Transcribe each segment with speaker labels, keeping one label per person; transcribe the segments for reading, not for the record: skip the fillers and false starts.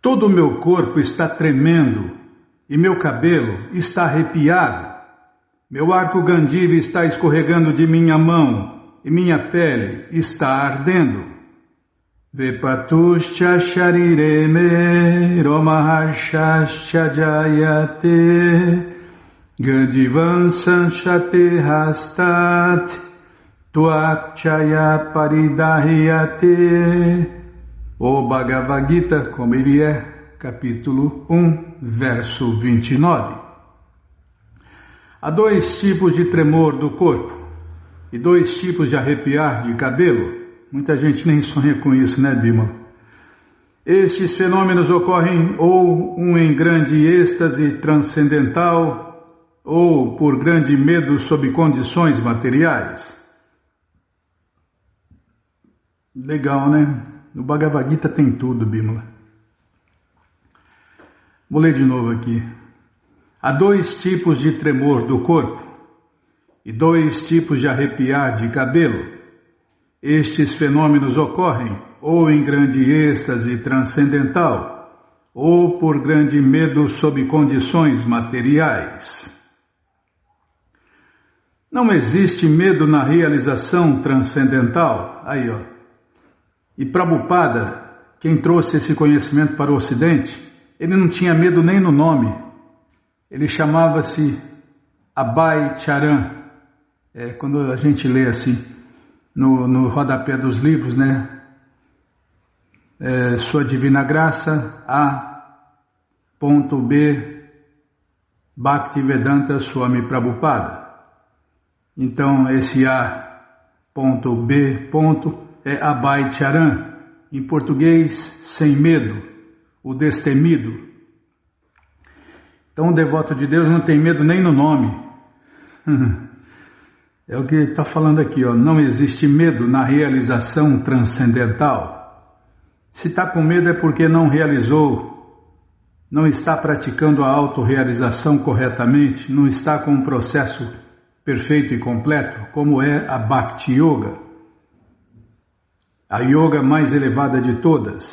Speaker 1: Todo o meu corpo está tremendo e meu cabelo está arrepiado. Meu arco gandive está escorregando de minha mão e minha pele está ardendo. Vepatuscha sharireme romaharshascha jayate gandivan sanshate hastat tuakchaya paridahyate. O Bhagavad Gita, como ele é, capítulo 1, verso 29. Há dois tipos de tremor do corpo e dois tipos de arrepiar de cabelo. Muita gente nem sonha com isso, né, Bimala? Estes fenômenos ocorrem ou em grande êxtase transcendental ou por grande medo sob condições materiais. Legal, né? No Bhagavad Gita tem tudo, Bimala. Vou ler de novo aqui. Há dois tipos de tremor do corpo e dois tipos de arrepiar de cabelo. Estes fenômenos ocorrem ou em grande êxtase transcendental ou por grande medo sob condições materiais. Não existe medo na realização transcendental. Aí, ó. E Prabhupada, quem trouxe esse conhecimento para o Ocidente, ele não tinha medo nem no nome. Ele chamava-se Abhay Charan. Quando a gente lê assim, no rodapé dos livros, né? Sua Divina Graça, A.B. Bhaktivedanta Swami Prabhupada. Então, esse A.B. é Abhay Charan, em português, sem medo, o destemido. Então o devoto de Deus não tem medo nem no nome. É o que está falando aqui, ó. Não existe medo na realização transcendental. Se está com medo é porque não realizou, não está praticando a autorrealização corretamente, não está com um processo perfeito e completo, como é a Bhakti Yoga. A yoga mais elevada de todas.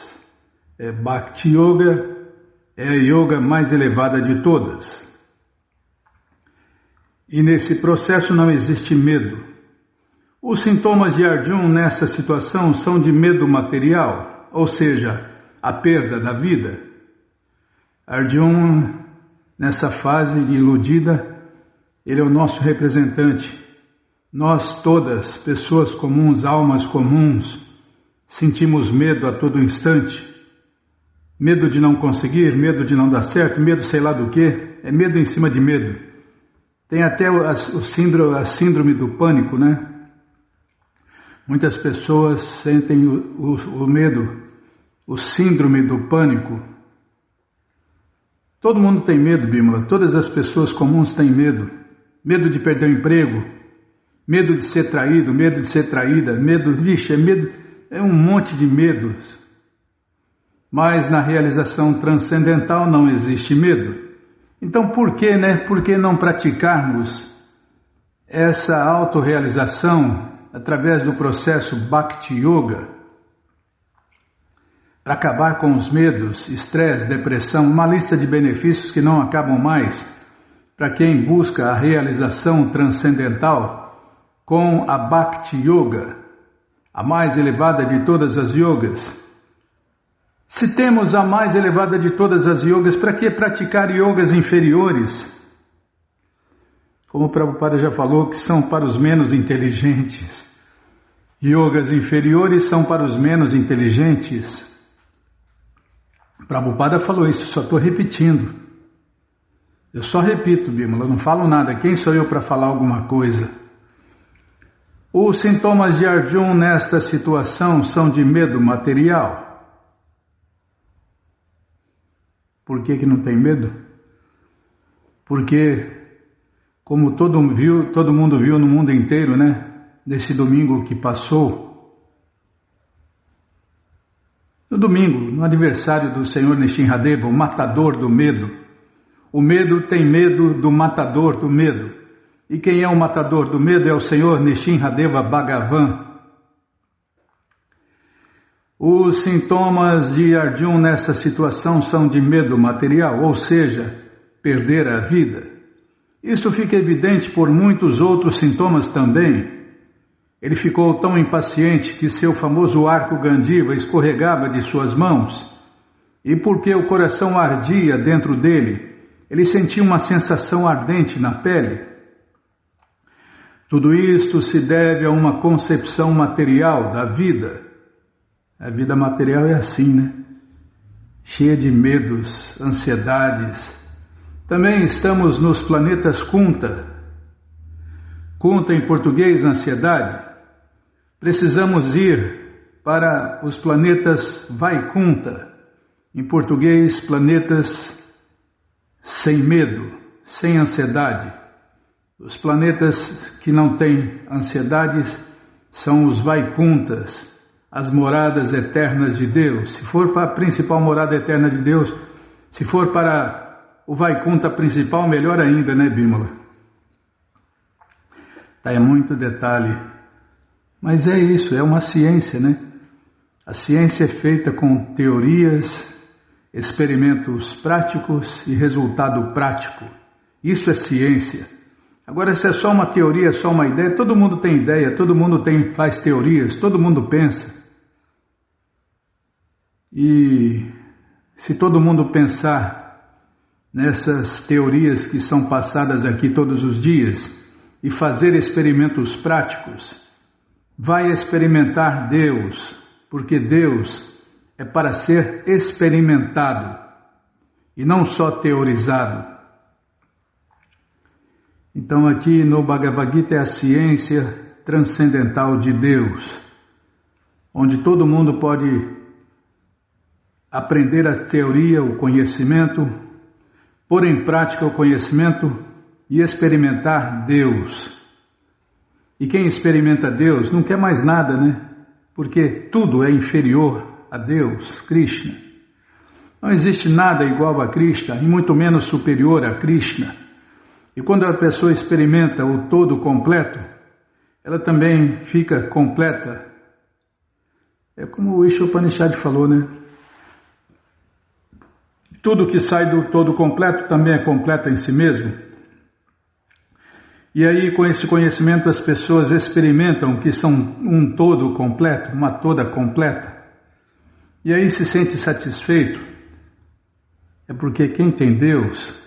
Speaker 1: Bhakti Yoga é a yoga mais elevada de todas. E nesse processo não existe medo. Os sintomas de Arjuna nesta situação são de medo material, ou seja, a perda da vida. Arjuna, nessa fase iludida, ele é o nosso representante. Nós todas, pessoas comuns, almas comuns, sentimos medo a todo instante, medo de não conseguir, medo de não dar certo, medo sei lá do que, é medo em cima de medo. Tem até a síndrome do pânico, né? Muitas pessoas sentem o medo, o síndrome do pânico. Todo mundo tem medo, Bimala, todas as pessoas comuns têm medo. Medo de perder o emprego, medo de ser traído, medo de ser traída, medo, é um monte de medos. Mas na realização transcendental não existe medo. Então por que, né? Por que não praticarmos essa autorrealização através do processo Bhakti Yoga? Para acabar com os medos, estresse, depressão, uma lista de benefícios que não acabam mais para quem busca a realização transcendental com a Bhakti Yoga, a mais elevada de todas as yogas. Se temos a mais elevada de todas as yogas, para que praticar yogas inferiores? Como o Prabhupada já falou, que são para os menos inteligentes. Yogas inferiores são para os menos inteligentes. Prabhupada falou isso, só estou repetindo. Eu só repito, Bimala, eu não falo nada. Quem sou eu para falar alguma coisa? Os sintomas de Arjuna nesta situação são de medo material. Por que não tem medo? Porque, como todo mundo viu no mundo inteiro, né? Nesse domingo que passou, no domingo, no aniversário do Senhor Nishinradeva, o matador do medo. O medo tem medo do matador do medo. E quem é o matador do medo é o Senhor Nishinradeva Bhagavan. Os sintomas de Arjuna nessa situação são de medo material, ou seja, perder a vida. Isto fica evidente por muitos outros sintomas também. Ele ficou tão impaciente que seu famoso arco Gandiva escorregava de suas mãos, e porque o coração ardia dentro dele, ele sentia uma sensação ardente na pele. Tudo isto se deve a uma concepção material da vida. A vida material é assim, né? Cheia de medos, ansiedades. Também estamos nos planetas Kunta. Kunta em português, ansiedade. Precisamos ir para os planetas Vaikunta. Em português, planetas sem medo, sem ansiedade. Os planetas que não têm ansiedades são os Vaikuntas, as moradas eternas de Deus. Se for para a principal morada eterna de Deus, se for para o Vaikunta principal, melhor ainda, né, Bímola? Tá, é muito detalhe. Mas é isso, é uma ciência, né? A ciência é feita com teorias, experimentos práticos e resultado prático. Isso é ciência. Agora, se é só uma teoria, só uma ideia, todo mundo tem ideia, todo mundo faz teorias, todo mundo pensa. E se todo mundo pensar nessas teorias que são passadas aqui todos os dias e fazer experimentos práticos, vai experimentar Deus, porque Deus é para ser experimentado e não só teorizado. Então aqui no Bhagavad Gita é a ciência transcendental de Deus, onde todo mundo pode aprender a teoria, o conhecimento, pôr em prática o conhecimento e experimentar Deus. E quem experimenta Deus não quer mais nada, né? Porque tudo é inferior a Deus, Krishna. Não existe nada igual a Krishna e muito menos superior a Krishna. E quando a pessoa experimenta o todo completo, ela também fica completa. É como o Ishopanishad falou, né? Tudo que sai do todo completo também é completo em si mesmo. E aí, com esse conhecimento, as pessoas experimentam que são um todo completo, uma toda completa. E aí se sente satisfeito. É porque quem tem Deus,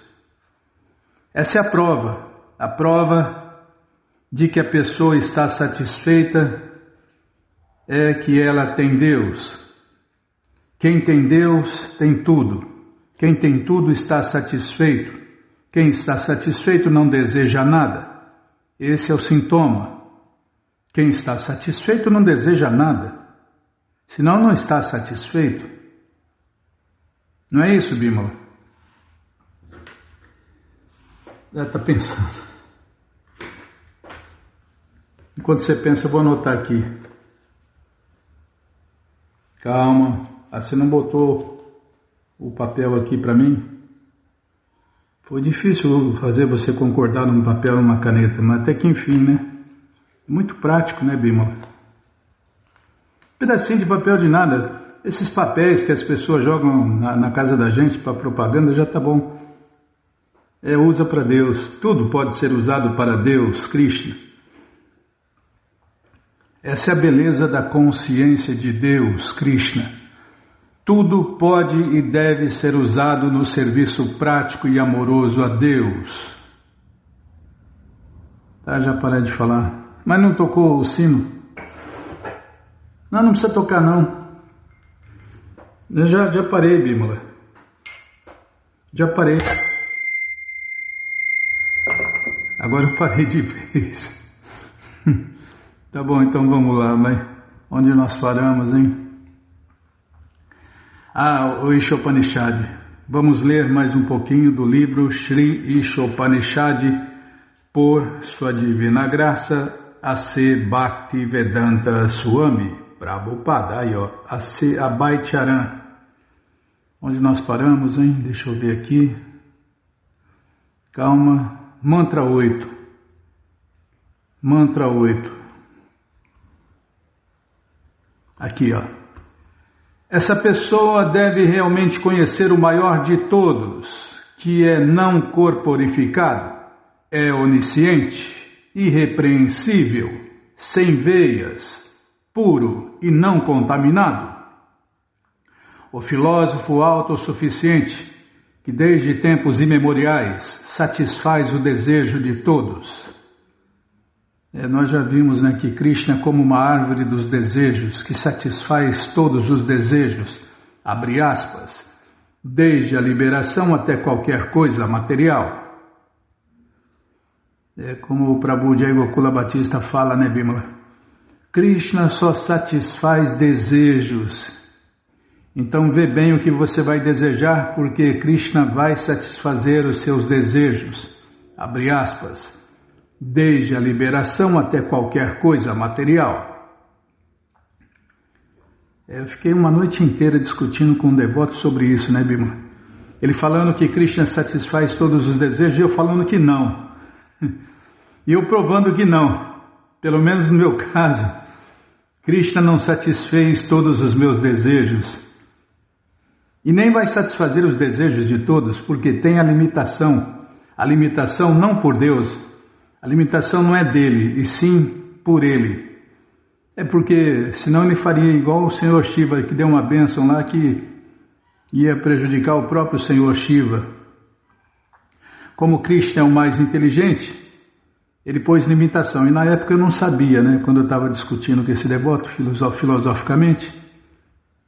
Speaker 1: essa é a prova de que a pessoa está satisfeita é que ela tem Deus. Quem tem Deus tem tudo. Quem tem tudo está satisfeito. Quem está satisfeito não deseja nada. Esse é o sintoma. Quem está satisfeito não deseja nada. Senão não está satisfeito. Não é isso, Bímola? Está pensando. Enquanto você pensa, eu vou anotar aqui. Calma. Você não botou o papel aqui para mim? Foi difícil fazer você concordar num papel, numa caneta, mas até que enfim, né? Muito prático, né, Bímola? Pedacinho de papel de nada. Esses papéis que as pessoas jogam na casa da gente para propaganda já tá bom. Usa para Deus. Tudo pode ser usado para Deus, Krishna. Essa é a beleza da consciência de Deus, Krishna. Tudo pode e deve ser usado no serviço prático e amoroso a Deus. Tá, já parei de falar. Mas não tocou o sino? Não precisa tocar não. Eu já parei, Bímola. Já parei. Agora eu parei de vez. Tá bom, então vamos lá, mas onde nós paramos, hein? O Ishopanishad. Vamos ler mais um pouquinho do livro Shri Ishopanishad por Sua Divina Graça A.C. Bhaktivedanta Swami Prabhupada. Aí, ó, A.C. Abhaycharan. Onde nós paramos, hein? Deixa eu ver aqui. Calma. Mantra 8. Mantra 8. Aqui, ó. Essa pessoa deve realmente conhecer o maior de todos, que é não corporificado, é onisciente, irrepreensível, sem veias, puro e não contaminado. O filósofo autossuficiente, que desde tempos imemoriais satisfaz o desejo de todos. Nós já vimos, que Krishna é como uma árvore dos desejos, que satisfaz todos os desejos, abre aspas, desde a liberação até qualquer coisa material. É como o Prabhu Jai Gokula Batista fala, Bimala? Krishna só satisfaz desejos. Então vê bem o que você vai desejar, porque Krishna vai satisfazer os seus desejos, abre aspas, desde a liberação até qualquer coisa material. Eu fiquei uma noite inteira discutindo com um devoto sobre isso, Bimala? Ele falando que Krishna satisfaz todos os desejos e eu falando que não. E eu provando que não, pelo menos no meu caso, Krishna não satisfez todos os meus desejos. E nem vai satisfazer os desejos de todos, porque tem a limitação. A limitação não por Deus, a limitação não é dele, e sim por ele. É porque senão ele faria igual o Senhor Shiva, que deu uma bênção lá que ia prejudicar o próprio Senhor Shiva. Como Krishna é o mais inteligente, ele pôs limitação. E na época eu não sabia, quando eu estava discutindo com esse devoto filosoficamente,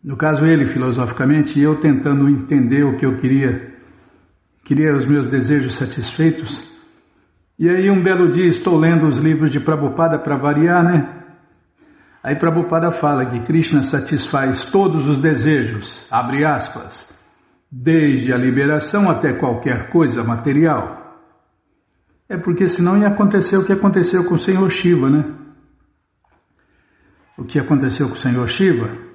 Speaker 1: no caso ele filosoficamente, e eu tentando entender o que eu queria os meus desejos satisfeitos. E aí um belo dia estou lendo os livros de Prabhupada para variar, Aí Prabhupada fala que Krishna satisfaz todos os desejos, abre aspas, desde a liberação até qualquer coisa material. É porque senão ia acontecer o que aconteceu com o Senhor Shiva, O que aconteceu com o Senhor Shiva?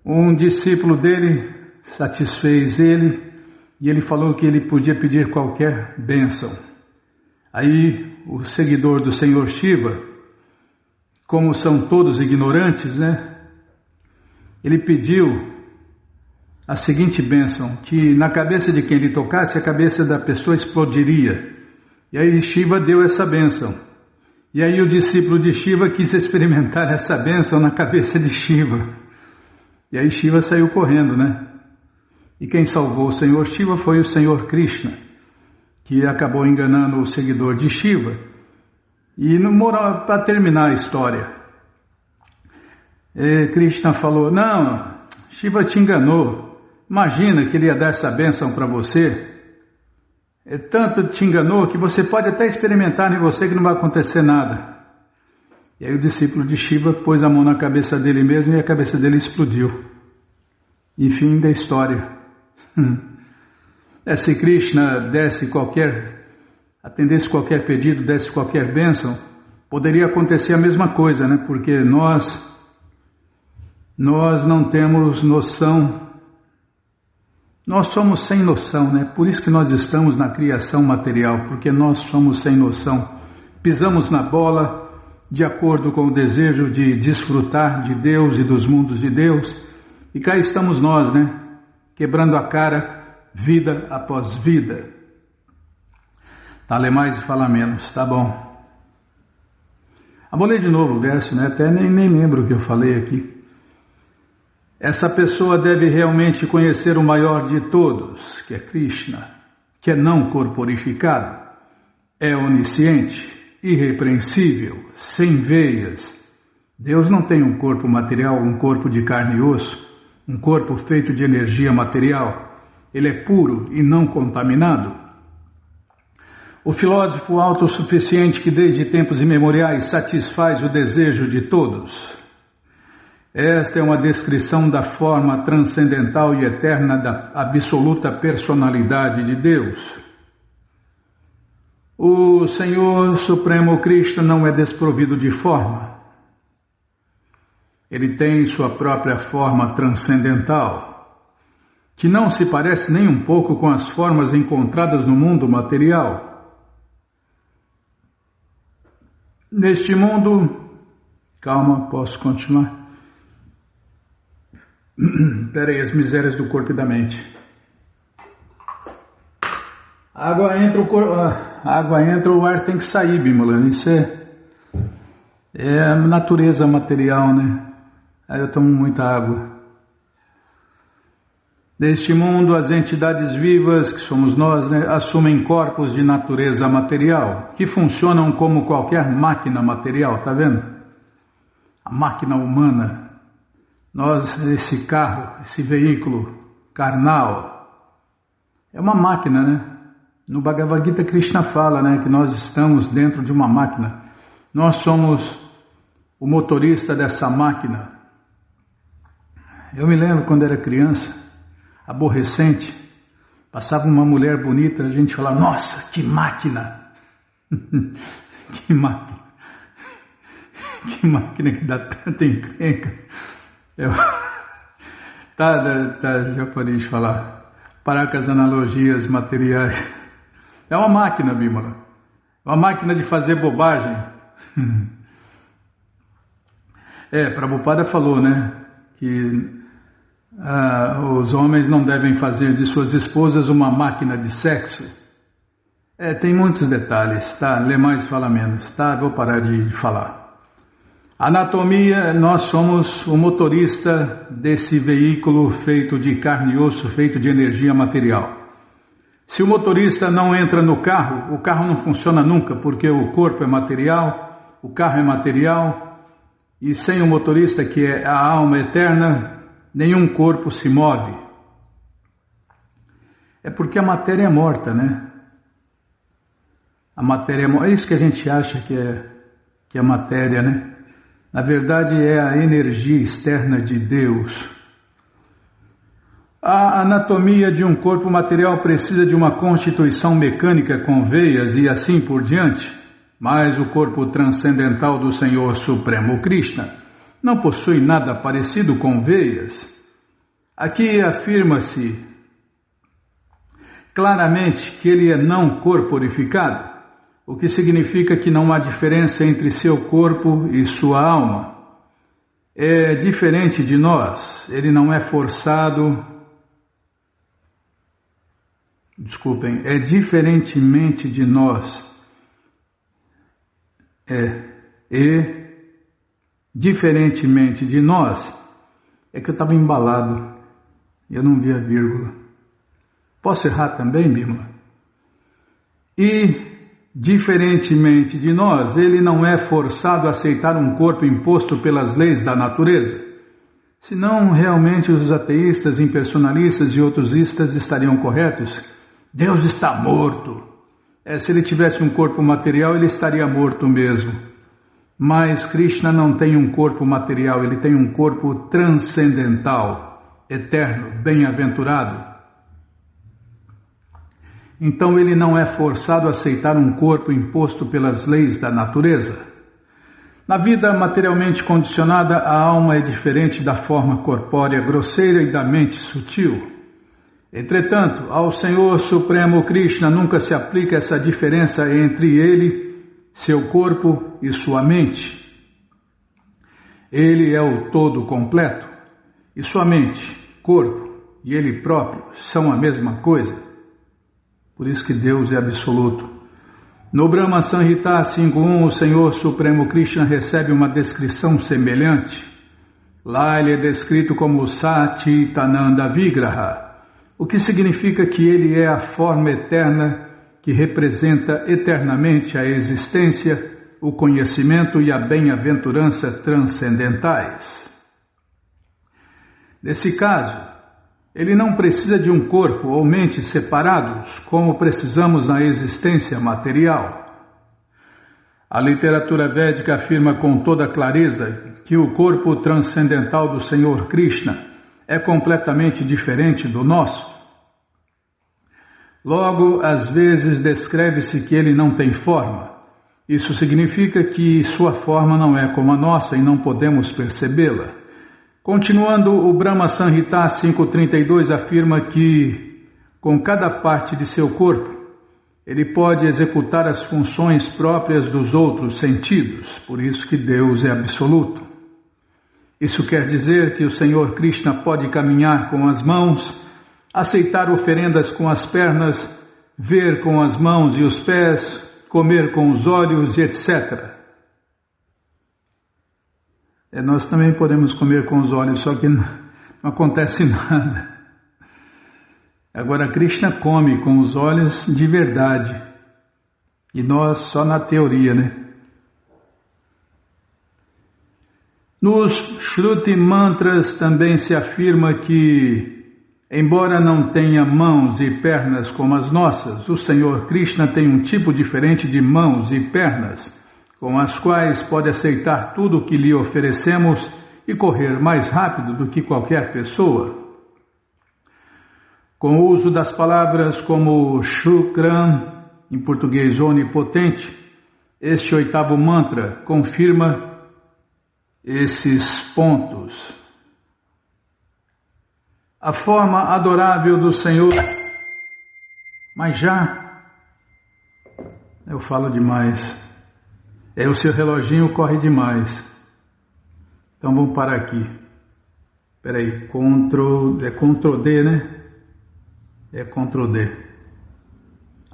Speaker 1: Um discípulo dele satisfez ele e ele falou que ele podia pedir qualquer bênção. Aí o seguidor do Senhor Shiva, como são todos ignorantes, ele pediu a seguinte bênção, que na cabeça de quem ele tocasse, a cabeça da pessoa explodiria. E aí Shiva deu essa bênção. E aí o discípulo de Shiva quis experimentar essa bênção na cabeça de Shiva. E aí Shiva saiu correndo, E quem salvou o Senhor Shiva foi o Senhor Krishna, que acabou enganando o seguidor de Shiva. E para terminar a história, Krishna falou, não, Shiva te enganou, imagina que ele ia dar essa bênção para você, tanto te enganou que você pode até experimentar em você que não vai acontecer nada. E aí o discípulo de Shiva pôs a mão na cabeça dele mesmo e a cabeça dele explodiu. E fim da história. Se Krishna atendesse qualquer pedido, desse qualquer bênção, poderia acontecer a mesma coisa, Porque nós não temos noção, nós somos sem noção, Por isso que nós estamos na criação material, porque nós somos sem noção. Pisamos na bola de acordo com o desejo de desfrutar de Deus e dos mundos de Deus, e cá estamos nós, Quebrando a cara, vida após vida. Fala mais e fala menos, tá bom. Vou ler de novo o verso, Até nem lembro o que eu falei aqui. Essa pessoa deve realmente conhecer o maior de todos, que é Krishna, que é não corporificado, é onisciente, irrepreensível, sem veias. Deus não tem um corpo material, um corpo de carne e osso, um corpo feito de energia material. Ele é puro e não contaminado. O filósofo autossuficiente que desde tempos imemoriais satisfaz o desejo de todos. Esta é uma descrição da forma transcendental e eterna da absoluta personalidade de Deus. O Senhor Supremo Krishna não é desprovido de forma. Ele tem sua própria forma transcendental, que não se parece nem um pouco com as formas encontradas no mundo material. Neste mundo, calma, posso continuar? Espera aí, as misérias do corpo e da mente. A água entra, o ar tem que sair, Bimala. Isso é a natureza material, né? Aí eu tomo muita água. Neste mundo, as entidades vivas, que somos nós, né, assumem corpos de natureza material, que funcionam como qualquer máquina material, tá vendo? A máquina humana. Nós, esse carro, esse veículo carnal, é uma máquina, né? No Bhagavad Gita, Krishna fala, né, que nós estamos dentro de uma máquina. Nós somos o motorista dessa máquina. Eu me lembro quando era criança, aborrecente, passava uma mulher bonita, a gente falava, nossa, que máquina! Que máquina! Que máquina que dá tanta encrenca! Tá, japonês falar, parar com as analogias materiais. É uma máquina, Bimala. É uma máquina de fazer bobagem. Prabhupada falou, né, que os homens não devem fazer de suas esposas uma máquina de sexo. Tem muitos detalhes, tá? Lê mais, fala menos, tá? Vou parar de falar. Anatomia, nós somos o motorista desse veículo feito de carne e osso, feito de energia material. Se o motorista não entra no carro, o carro não funciona nunca, porque o corpo é material, o carro é material, e sem o motorista, que é a alma eterna, nenhum corpo se move. É porque a matéria é morta, né? A matéria é morta. É isso que a gente acha que é matéria, né? Na verdade é a energia externa de Deus. A anatomia de um corpo material precisa de uma constituição mecânica com veias e assim por diante, mas o corpo transcendental do Senhor Supremo Krishna não possui nada parecido com veias. Aqui afirma-se claramente que ele é não corporificado, o que significa que não há diferença entre seu corpo e sua alma. É diferente de nós, ele não é forçado. É diferentemente de nós. Diferentemente de nós. É que eu estava embalado e eu não vi a vírgula. Posso errar também, Bima? E, diferentemente de nós, ele não é forçado a aceitar um corpo imposto pelas leis da natureza. Senão, realmente, os ateístas, impersonalistas e outros istas estariam corretos. Deus está morto. Se ele tivesse um corpo material, ele estaria morto mesmo. Mas Krishna não tem um corpo material, ele tem um corpo transcendental, eterno, bem-aventurado. Então ele não é forçado a aceitar um corpo imposto pelas leis da natureza. Na vida materialmente condicionada, a alma é diferente da forma corpórea grosseira e da mente sutil. Entretanto, ao Senhor Supremo Krishna nunca se aplica essa diferença entre ele, seu corpo e sua mente. Ele é o todo completo, e sua mente, corpo e ele próprio são a mesma coisa. Por isso que Deus é absoluto. No Brahma Samhita 5.1, o Senhor Supremo Krishna recebe uma descrição semelhante. Lá ele é descrito como Satchitananda Vigraha, o que significa que ele é a forma eterna que representa eternamente a existência, o conhecimento e a bem-aventurança transcendentais. Nesse caso, ele não precisa de um corpo ou mente separados, como precisamos na existência material. A literatura védica afirma com toda clareza que o corpo transcendental do Senhor Krishna é completamente diferente do nosso. Logo, às vezes descreve-se que ele não tem forma. Isso significa que sua forma não é como a nossa e não podemos percebê-la. Continuando, o Brahma Samhita 5.32 afirma que, com cada parte de seu corpo, ele pode executar as funções próprias dos outros sentidos, por isso que Deus é absoluto. Isso quer dizer que o Senhor Krishna pode caminhar com as mãos, aceitar oferendas com as pernas, ver com as mãos e os pés, comer com os olhos e etc. Nós também podemos comer com os olhos, só que não acontece nada. Agora, Krishna come com os olhos de verdade, e nós só na teoria, né? Nos Shruti Mantras também se afirma que, embora não tenha mãos e pernas como as nossas, o Senhor Krishna tem um tipo diferente de mãos e pernas, com as quais pode aceitar tudo o que lhe oferecemos e correr mais rápido do que qualquer pessoa. Com o uso das palavras como Shukran, em português onipotente, este 8º mantra confirma esses pontos. A forma adorável do Senhor. Mas já eu falo demais. O seu reloginho corre demais. Então vamos parar aqui. Espera aí, Ctrl D, né? Ctrl D.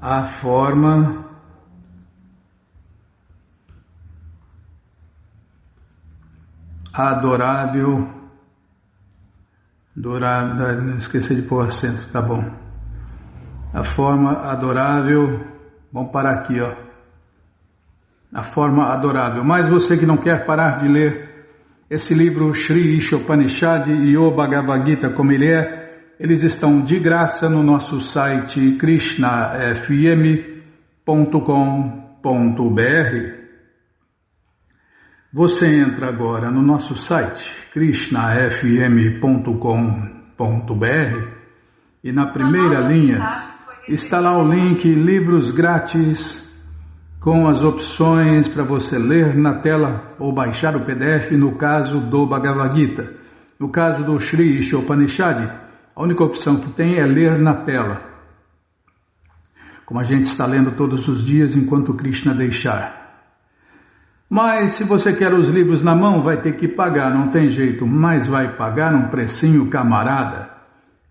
Speaker 1: A forma adorável, não esqueci de pôr acento, tá bom. A forma adorável, vamos parar aqui, ó. A forma adorável. Mas você que não quer parar de ler esse livro Shri Ishopanishad e o Bhagavad Gita como ele é, eles estão de graça no nosso site krishnafm.com.br. Você entra agora no nosso site krishnafm.com.br e na primeira linha está lá o link Livros Grátis com as opções para você ler na tela ou baixar o PDF no caso do Bhagavad Gita. No caso do Shri Ishopanishad, a única opção que tem é ler na tela, como a gente está lendo todos os dias enquanto Krishna deixar. Mas se você quer os livros na mão, vai ter que pagar, não tem jeito, mas vai pagar um precinho camarada.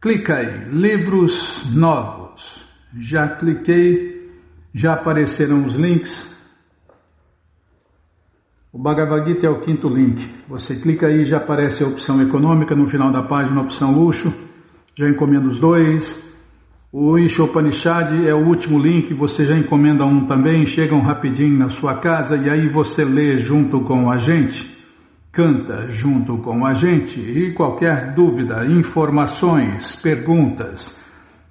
Speaker 1: Clica aí, livros novos. Já cliquei, já apareceram os links. O Bhagavad Gita é o 5º link. Você clica aí, já aparece a opção econômica, no final da página a opção luxo. Já encomenda os 2. O Ishopanishad é o último link, você já encomenda um também, chegam rapidinho na sua casa e aí você lê junto com a gente, canta junto com a gente e qualquer dúvida, informações, perguntas,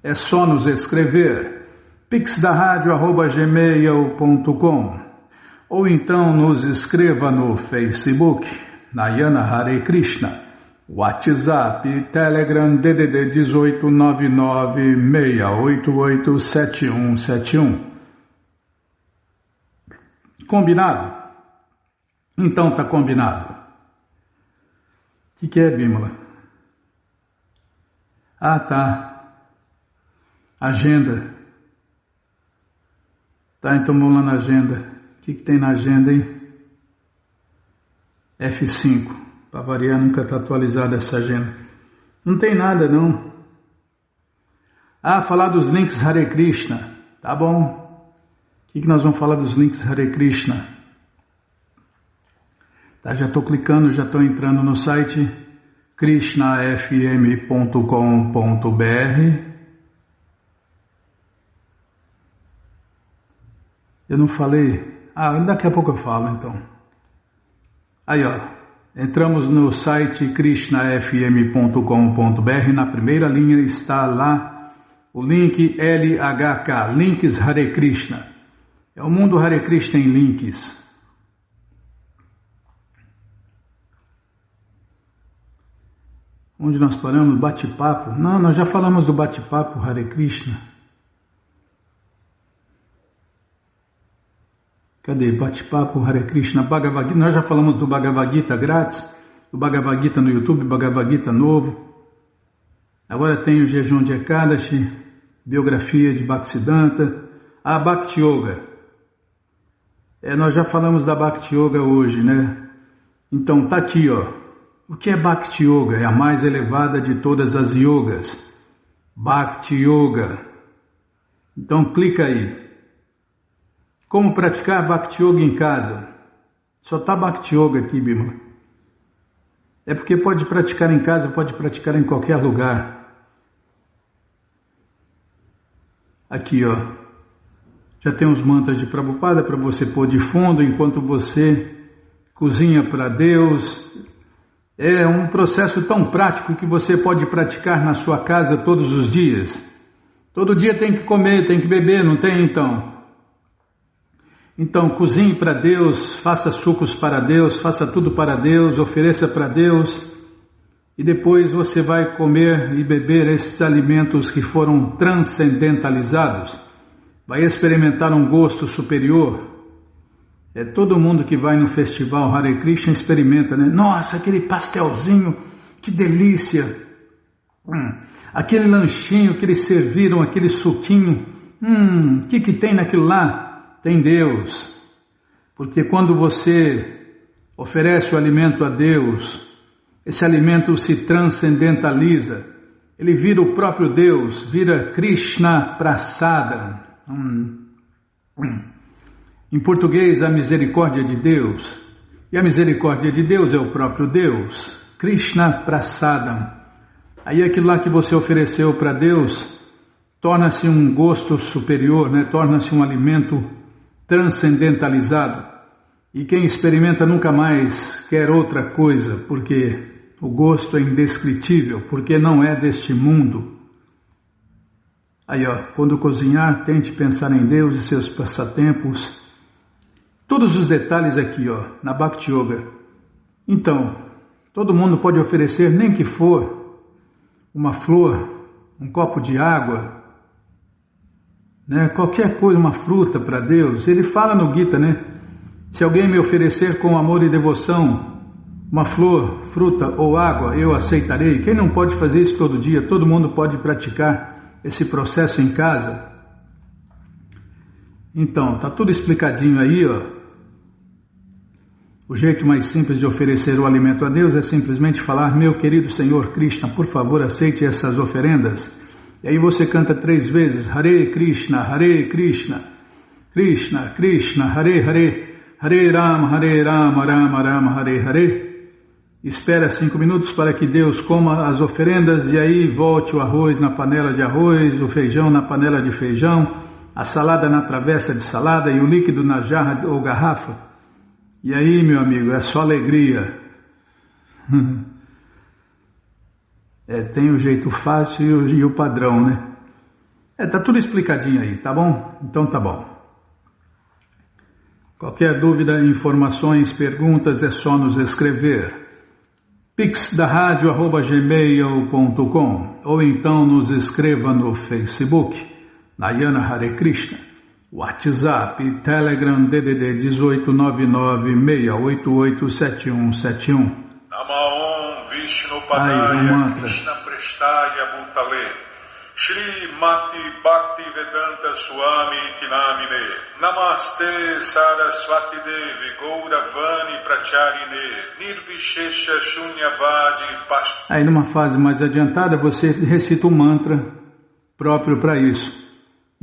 Speaker 1: é só nos escrever pixdaradio@gmail.com ou então nos escreva no Facebook, Nayana Hare Krishna. WhatsApp, Telegram, DDD 18 99 688 7171. Combinado? Então tá combinado. O que é, Bímola? Ah, tá. Agenda. Tá, então vamos lá na agenda. O que tem na agenda, hein? F5. Para variar, nunca está atualizada essa agenda. Não tem nada, não. Falar dos links Hare Krishna. Tá bom. O que nós vamos falar dos links Hare Krishna? Tá, já estou clicando, já estou entrando no site krishnafm.com.br. Eu não falei. Daqui a pouco eu falo, então. Aí, ó. Entramos no site krishnafm.com.br, na primeira linha está lá o link LHK, Links Hare Krishna. É o mundo Hare Krishna em links. Onde nós paramos? Bate-papo? Não, nós já falamos do bate-papo Hare Krishna. Cadê? Bate-papo, Hare Krishna, Bhagavad Gita. Nós já falamos do Bhagavad Gita grátis, do Bhagavad Gita no YouTube, Bhagavad Gita novo. Agora tem o jejum de Ekadashi, biografia de Bhaktisiddhanta, a Bhakti Yoga. Nós já falamos da Bhakti Yoga hoje, né? Então tá aqui, ó. O que é Bhakti Yoga? É a mais elevada de todas as yogas. Bhakti Yoga. Então clica aí. Como praticar Bhakti Yoga em casa? Só está Bhakti Yoga aqui, Bima. É porque pode praticar em casa, pode praticar em qualquer lugar. Aqui, ó. Já tem os mantras de Prabhupada para você pôr de fundo enquanto você cozinha para Deus. É um processo tão prático que você pode praticar na sua casa todos os dias. Todo dia tem que comer, tem que beber, não tem então? Então cozinhe para Deus, faça sucos para Deus, faça tudo para Deus, ofereça para Deus. E depois você vai comer e beber esses alimentos que foram transcendentalizados. Vai experimentar um gosto superior. Todo mundo que vai no festival Hare Krishna experimenta, né? Nossa, aquele pastelzinho, que delícia! Aquele lanchinho que eles serviram, aquele suquinho, o que tem naquilo lá? Tem Deus. Porque quando você oferece o alimento a Deus, esse alimento se transcendentaliza, ele vira o próprio Deus, vira Krishna Prasadam. Em português, a misericórdia de Deus. E a misericórdia de Deus é o próprio Deus, Krishna Prasadam. Aí aquilo lá que você ofereceu para Deus torna-se um gosto superior, né? Torna-se um alimento transcendentalizado. E quem experimenta nunca mais quer outra coisa, porque o gosto é indescritível, porque não é deste mundo. Aí, ó, quando cozinhar, tente pensar em Deus e seus passatempos. Todos os detalhes aqui, ó, na Bhakti Yoga. Então, todo mundo pode oferecer, nem que for, uma flor, um copo de água, né? Qualquer coisa, uma fruta para Deus. Ele fala no Gita, né? Se alguém me oferecer com amor e devoção uma flor, fruta ou água, eu aceitarei. Quem não pode fazer isso todo dia? Todo mundo pode praticar esse processo em casa. Então, tá tudo explicadinho aí, ó. O jeito mais simples de oferecer o alimento a Deus é simplesmente falar: meu querido Senhor Krishna, por favor, aceite essas oferendas. E aí você canta 3 vezes: Hare Krishna, Krishna Krishna, Hare Hare, Hare Rama, Rama Rama, Hare Hare. Espera 5 minutos para que Deus coma as oferendas e aí volte o arroz na panela de arroz, o feijão na panela de feijão, a salada na travessa de salada e o líquido na jarra ou garrafa. E aí, meu amigo, é só alegria. Tem o jeito fácil e o padrão, né? Tá tudo explicadinho aí, tá bom? Então tá bom. Qualquer dúvida, informações, perguntas, é só nos escrever. pixdaradio@gmail.com ou então nos escreva no Facebook, Narayana Hare Krishna. WhatsApp e Telegram DDD 1899-688-7171.
Speaker 2: Namaon Vishnu Padaya Krishna Prestaya Bhutale Shri Mati Bhakti Vedanta Swami Tinamine Namaste Saraswati Devi Gauravani Pracharine Nirvishesha Shunyavadi Pashta.
Speaker 1: Aí numa fase mais adiantada você recita o mantra próprio para isso.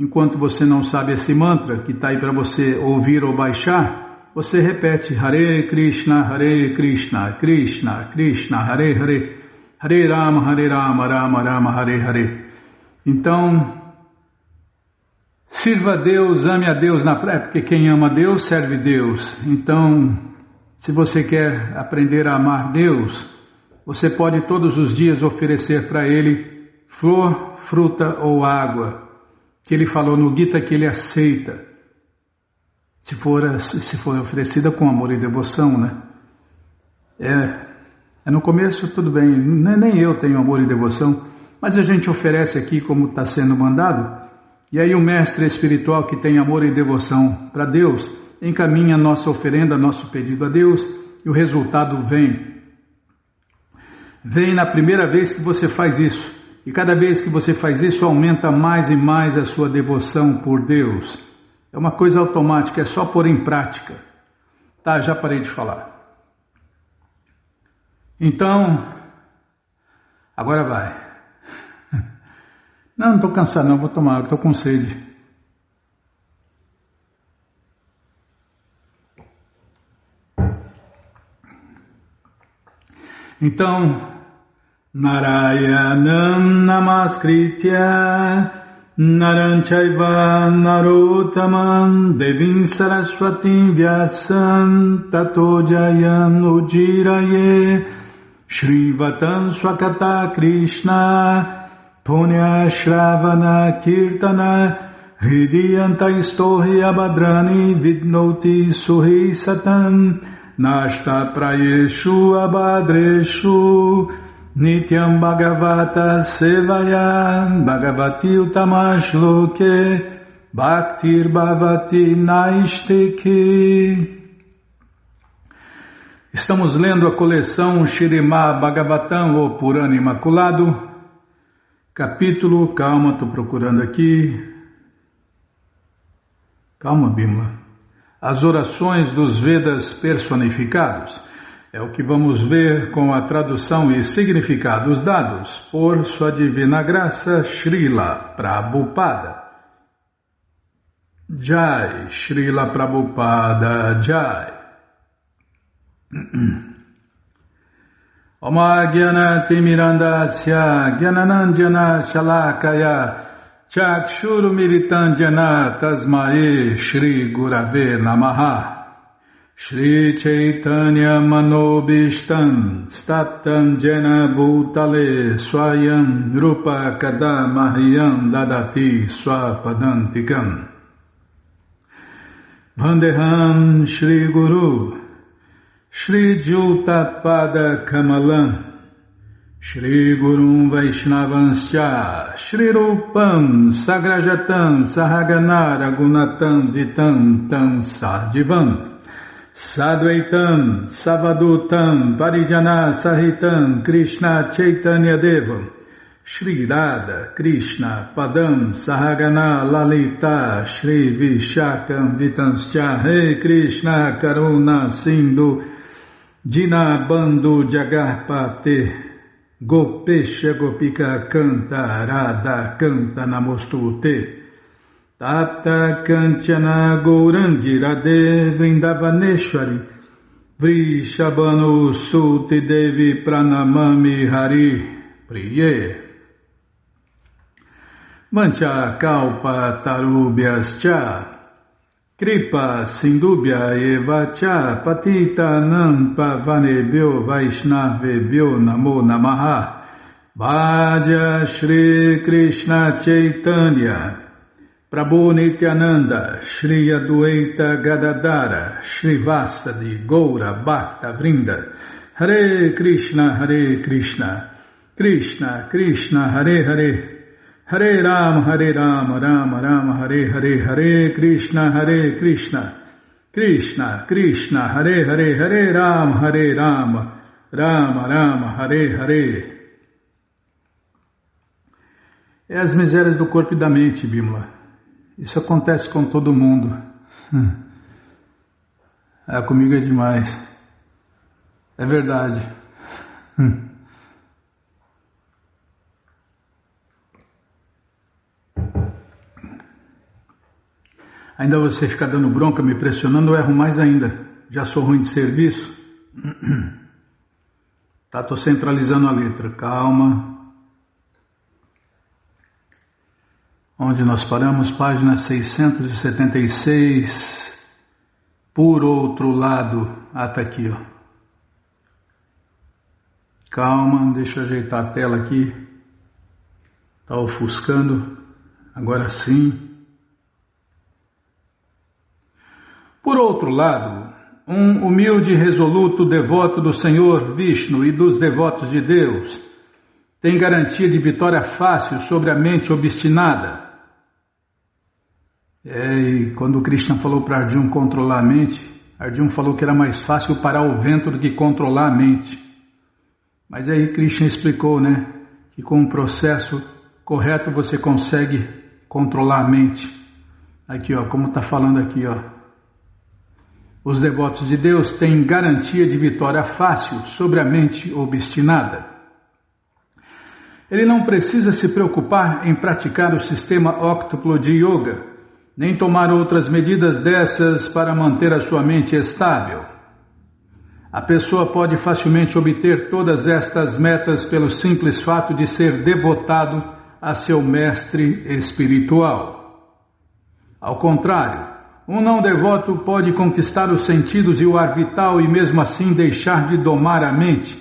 Speaker 1: Enquanto você não sabe esse mantra, que está aí para você ouvir ou baixar, você repete Hare Krishna, Krishna Krishna, Hare Hare, Hare Rama, Rama Rama, Hare Hare. Então, sirva a Deus, ame a Deus na prática, porque quem ama a Deus serve Deus. Então, se você quer aprender a amar Deus, você pode todos os dias oferecer para Ele flor, fruta ou água, que ele falou no Gita que ele aceita, se for oferecida com amor e devoção, né? No começo tudo bem, nem eu tenho amor e devoção, mas a gente oferece aqui como está sendo mandado, e aí o mestre espiritual que tem amor e devoção para Deus, encaminha a nossa oferenda, nosso pedido a Deus, e o resultado vem. Vem na primeira vez que você faz isso. E cada vez que você faz isso, aumenta mais e mais a sua devoção por Deus. É uma coisa automática, é só pôr em prática. Tá, já parei de falar. Então, agora vai. Não estou cansado não, vou tomar, estou com sede. Então, Narayanam Namaskritya Naram Chaiva Narottamam Devim Saraswatim Vyasam Tato Jayam Ujiraye Shrivatam Swakata Krishna Punya Shravana Kirtana Hridiyanta Istohi Abhadrani Vidnoti Suhi Satam Nashta Prayeshu Abhadreshu Nityam Bhagavata Sevaya Bhagavati Utamash Loke Bhaktir Bhavati Naistiki. Estamos lendo a coleção Śrīmad Bhagavatam, o Purana Imaculado, capítulo, calma, estou procurando aqui, calma Bimala, as orações dos Vedas personificados, é o que vamos ver com a tradução e significados dados por Sua Divina Graça Srila Prabhupada. Jai, Srila Prabhupada, Jai. Oma Gyanati Mirandasya Gyananandjana Shalakaya Chakshuru Militandjana Tasmae Shri Gurave Namaha Shri Chaitanya Manobishtam Statam Jena Bhutale Swayam Rupa Kadamahyam Dadati Swapadantikam Vandeham Shri Guru Shri Juta Pada Kamalam Shri Gurum Vaishnavanscha Shri Rupam Sagrajatam Sahagana Ragunatam Vitam Tam Sardivam Sadvaitam Savadutam Parijana Sahitam Krishna Chaitanya Devam Shri Radha Krishna Padam Sahagana Lalita Shri Vishakam Vitanscha He Krishna Karuna Sindhu Dina Bandhu Jagarpate Gopesha Gopika Canta Radha Canta Namostute Tata Kanchana Gourangi Radhe Vrindavaneshwari Vrishabhanu Suti Devi Pranamami Hari Priye Mancha Kalpa Tarubhyascha Kripa Sindubhya Eva Cha Patita Nampa Vanebhyo Vaishnavebhyo Namo Namaha Bhaja Shri Krishna Chaitanya Prabhu Nityananda Shri Adwaita Gadadara Shri Vasadi Goura Bhakta Vrinda Hare Krishna Krishna Krishna Hare Hare Hare Rama, Rama Rama, Hare Hare, Hare Krishna, Krishna Krishna, Hare Hare, Hare Rama, Rama Rama, Hare Hare. É as misérias do corpo e da mente, Bimala. Isso acontece com todo mundo. Comigo é demais. É verdade. Ainda você ficar dando bronca, me pressionando, eu erro mais ainda. Já sou ruim de serviço. Tá, tô centralizando a letra. Calma. Onde nós paramos? Página 676. Por outro lado. Tá aqui, ó. Calma, deixa eu ajeitar a tela aqui. Tá ofuscando. Agora sim. Por outro lado, um humilde e resoluto devoto do Senhor Vishnu e dos devotos de Deus tem garantia de vitória fácil sobre a mente obstinada. E quando Krishna falou para Arjuna controlar a mente, Arjuna falou que era mais fácil parar o vento do que controlar a mente. Mas aí Krishna explicou, né, que com um processo correto você consegue controlar a mente. Aqui, ó, como está falando aqui, ó. Os devotos de Deus têm garantia de vitória fácil sobre a mente obstinada. Ele não precisa se preocupar em praticar o sistema óctuplo de yoga, nem tomar outras medidas dessas para manter a sua mente estável. A pessoa pode facilmente obter todas estas metas pelo simples fato de ser devotado a seu mestre espiritual. Ao contrário, um não devoto pode conquistar os sentidos e o ar vital e mesmo assim deixar de domar a mente,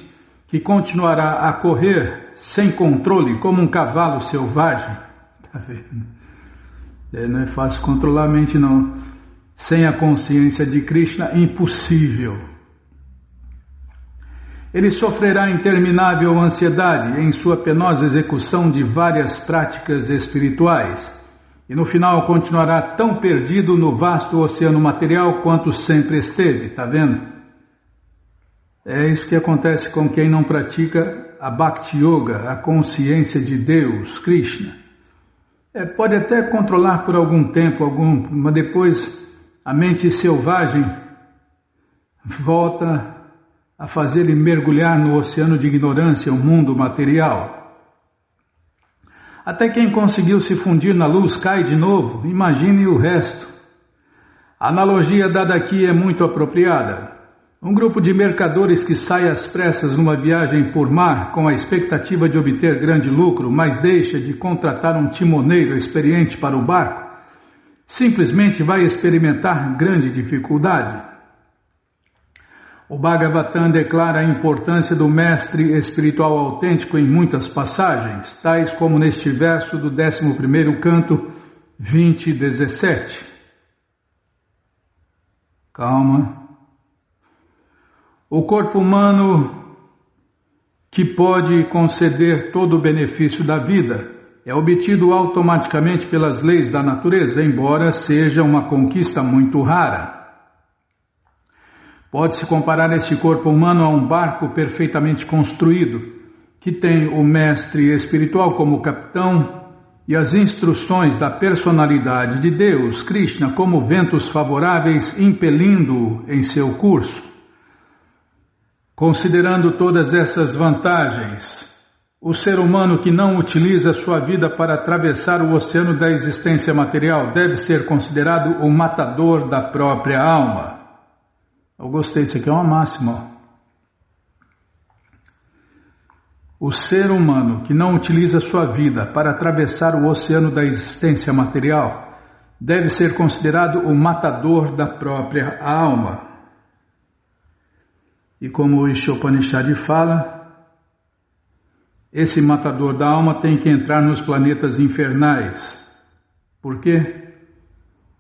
Speaker 1: que continuará a correr sem controle como um cavalo selvagem. Tá vendo? Não é fácil controlar a mente não. Sem a consciência de Krishna, impossível. Ele sofrerá interminável ansiedade em sua penosa execução de várias práticas espirituais e no final continuará tão perdido no vasto oceano material quanto sempre esteve, está vendo? É isso que acontece com quem não pratica a Bhakti Yoga, a consciência de Deus, Krishna. Pode até controlar por algum tempo, mas depois a mente selvagem volta a fazer-lhe mergulhar no oceano de ignorância, o mundo material. Até quem conseguiu se fundir na luz cai de novo, imagine o resto. A analogia dada aqui é muito apropriada. Um grupo de mercadores que sai às pressas numa viagem por mar com a expectativa de obter grande lucro, mas deixa de contratar um timoneiro experiente para o barco, simplesmente vai experimentar grande dificuldade. O Bhagavatam declara a importância do mestre espiritual autêntico em muitas passagens, tais como neste verso do 11º canto 20:17. Calma. O corpo humano que pode conceder todo o benefício da vida é obtido automaticamente pelas leis da natureza, embora seja uma conquista muito rara. Pode-se comparar este corpo humano a um barco perfeitamente construído, que tem o mestre espiritual como capitão e as instruções da personalidade de Deus, Krishna, como ventos favoráveis impelindo-o em seu curso. Considerando todas essas vantagens, o ser humano que não utiliza sua vida para atravessar o oceano da existência material deve ser considerado o matador da própria alma. Eu gostei, isso aqui é uma máxima. O ser humano que não utiliza sua vida para atravessar o oceano da existência material deve ser considerado o matador da própria alma. E como o Ishopanishad fala, esse matador da alma tem que entrar nos planetas infernais. Por quê?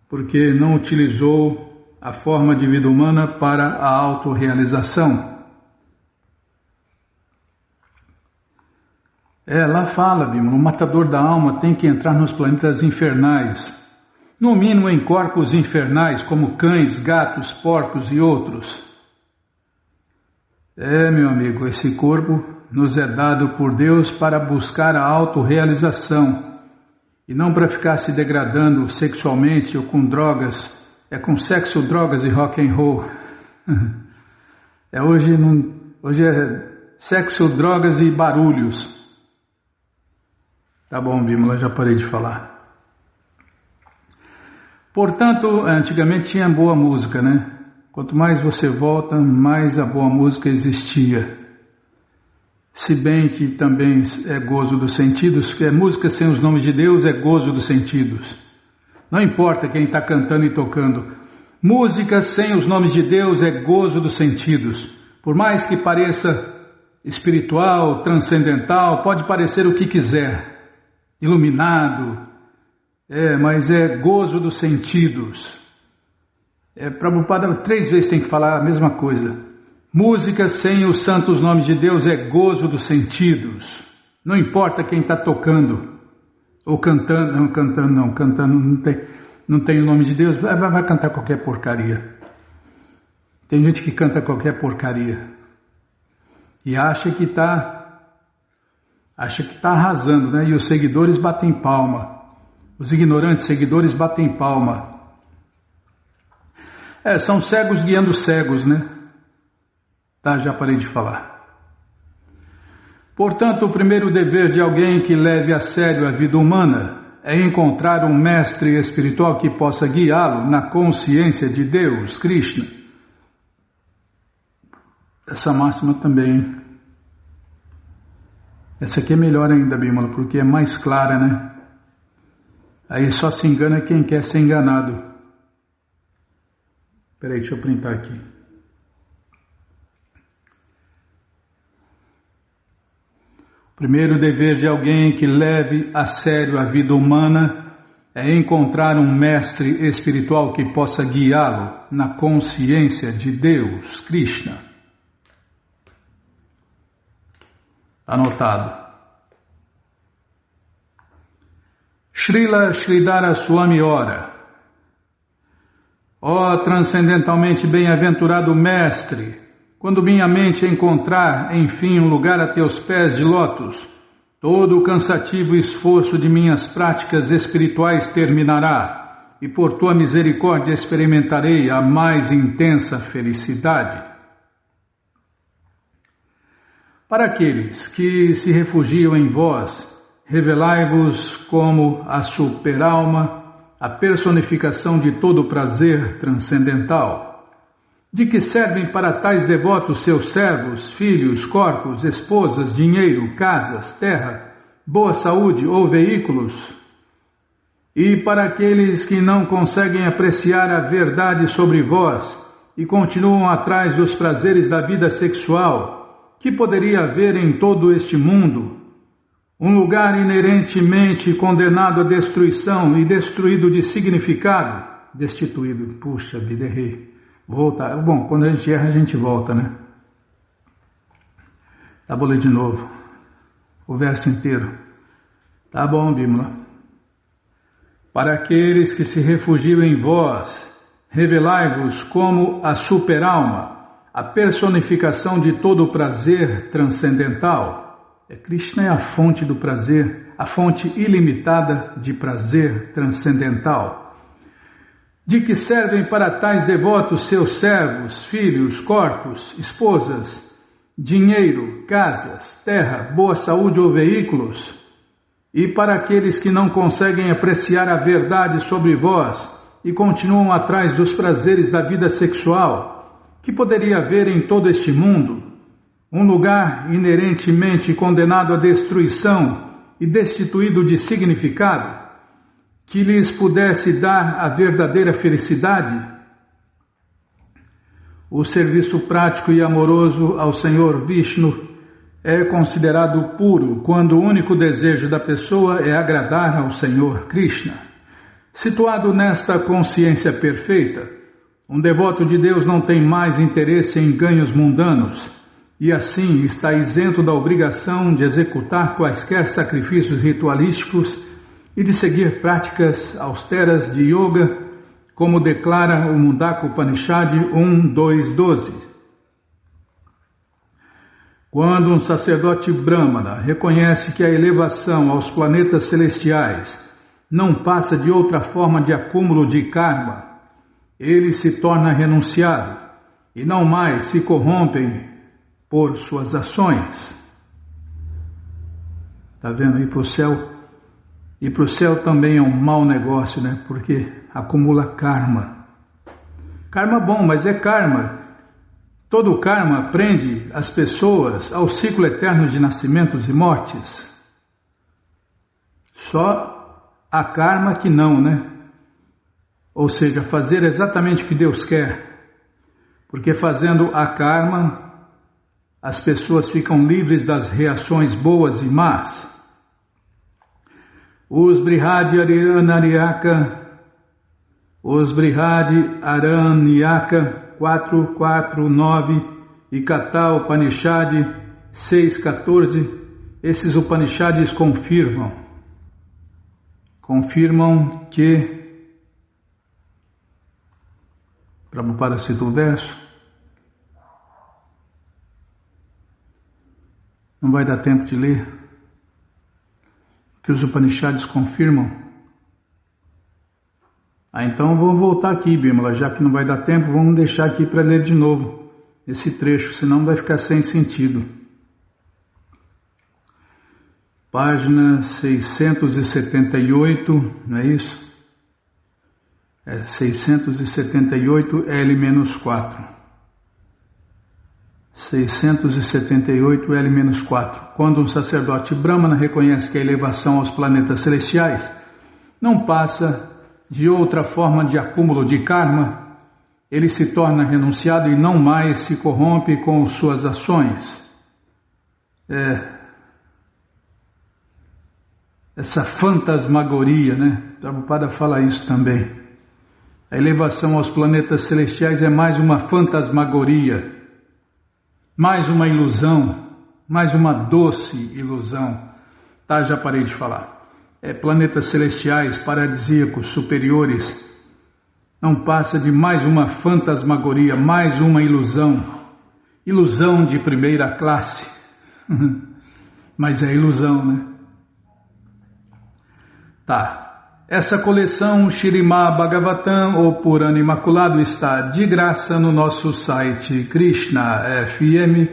Speaker 1: Porque não utilizou a forma de vida humana para a autorrealização. Lá fala, Bimala, o matador da alma tem que entrar nos planetas infernais, no mínimo em corpos infernais como cães, gatos, porcos e outros. Meu amigo, esse corpo nos é dado por Deus para buscar a autorrealização e não para ficar se degradando sexualmente ou com drogas. Com sexo, drogas e rock and roll. Hoje é sexo, drogas e barulhos. Tá bom, Bimala, já parei de falar. Portanto, antigamente tinha boa música, né? Quanto mais você volta, mais a boa música existia. Se bem que também é gozo dos sentidos, que música sem os nomes de Deus é gozo dos sentidos. Não importa quem está cantando e tocando. Música sem os nomes de Deus é gozo dos sentidos. Por mais que pareça espiritual, transcendental, pode parecer o que quiser. Iluminado. Mas é gozo dos sentidos. Prabhupada 3 vezes tem que falar a mesma coisa. Música sem os santos nomes de Deus é gozo dos sentidos. Não importa quem está tocando. Ou cantando não tem o nome de Deus, vai cantar qualquer porcaria. Tem gente que canta qualquer porcaria e acha que está arrasando, né? E os seguidores batem palma, os ignorantes seguidores batem palma. São cegos guiando cegos, né? Tá, já parei de falar. Portanto, o primeiro dever de alguém que leve a sério a vida humana é encontrar um mestre espiritual que possa guiá-lo na consciência de Deus, Krishna. Essa máxima também. Essa aqui é melhor ainda, Bímola, porque é mais clara, né? Aí só se engana quem quer ser enganado. Peraí, deixa eu printar aqui. O primeiro dever de alguém que leve a sério a vida humana é encontrar um mestre espiritual que possa guiá-lo na consciência de Deus, Krishna. Anotado. Srila Sridhara Swami ora: ó transcendentalmente bem-aventurado mestre, quando minha mente encontrar, enfim, um lugar a teus pés de lótus, todo o cansativo esforço de minhas práticas espirituais terminará, e por tua misericórdia experimentarei a mais intensa felicidade. Para aqueles que se refugiam em vós, revelai-vos como a superalma, a personificação de todo o prazer transcendental. De que servem para tais devotos seus servos, filhos, corpos, esposas, dinheiro, casas, terra, boa saúde ou veículos? E para aqueles que não conseguem apreciar a verdade sobre vós e continuam atrás dos prazeres da vida sexual, que poderia haver em todo este mundo? Um lugar inerentemente condenado à destruição e destruído de significado? Destituído. Puxa vida, errei. Voltar. Bom, quando a gente erra, a gente volta, né? Tá, vou ler de novo. O verso inteiro. Tá bom, Bímola. Para aqueles que se refugiam em vós, revelai-vos como a superalma, a personificação de todo o prazer transcendental. Krishna é a fonte do prazer, a fonte ilimitada de prazer transcendental. De que servem para tais devotos seus servos, filhos, corpos, esposas, dinheiro, casas, terra, boa saúde ou veículos? E para aqueles que não conseguem apreciar a verdade sobre vós e continuam atrás dos prazeres da vida sexual, que poderia haver em todo este mundo? Um lugar inerentemente condenado à destruição e destituído de significado, que lhes pudesse dar a verdadeira felicidade? O serviço prático e amoroso ao Senhor Vishnu é considerado puro quando o único desejo da pessoa é agradar ao Senhor Krishna. Situado nesta consciência perfeita, um devoto de Deus não tem mais interesse em ganhos mundanos e assim está isento da obrigação de executar quaisquer sacrifícios ritualísticos e de seguir práticas austeras de yoga, como declara o Mundaka Upanishad 1.2.12. Quando um sacerdote brahmana reconhece que a elevação aos planetas celestiais não passa de outra forma de acúmulo de karma, ele se torna renunciado e não mais se corrompem por suas ações. Está vendo? Ir para o céu. Ir para o céu também é um mau negócio, né? Porque acumula karma. Karma bom, mas é karma. Todo karma prende as pessoas ao ciclo eterno de nascimentos e mortes. Só a karma que não, né? Ou seja, fazer exatamente o que Deus quer. Porque fazendo a karma, as pessoas ficam livres das reações boas e más. Os Brihadi Aranyaka 4.4.9 e Katha Upanishad 6.14, esses Upanishads confirmam que, Prabhupada cita o verso, não vai dar tempo de ler, que os Upanishads confirmam Então vamos voltar aqui, Bímola, já que não vai dar tempo, vamos deixar aqui para ler de novo esse trecho, senão vai ficar sem sentido. Página 678, não é isso? 678 L-4. 678 L-4. Quando um sacerdote Brahmana reconhece que a elevação aos planetas celestiais não passa de outra forma de acúmulo de karma, ele se torna renunciado e não mais se corrompe com suas ações. Essa fantasmagoria, né? Prabhupada fala isso também. A elevação aos planetas celestiais é mais uma fantasmagoria, mais uma ilusão, mais uma doce ilusão. Tá, já parei de falar. Planetas celestiais, paradisíacos, superiores, não passa de mais uma fantasmagoria, mais uma ilusão. Ilusão de primeira classe. Mas é ilusão, né? Tá. Essa coleção Śrīmad Bhagavatam, ou Purana Imaculado, está de graça no nosso site Krishna FM.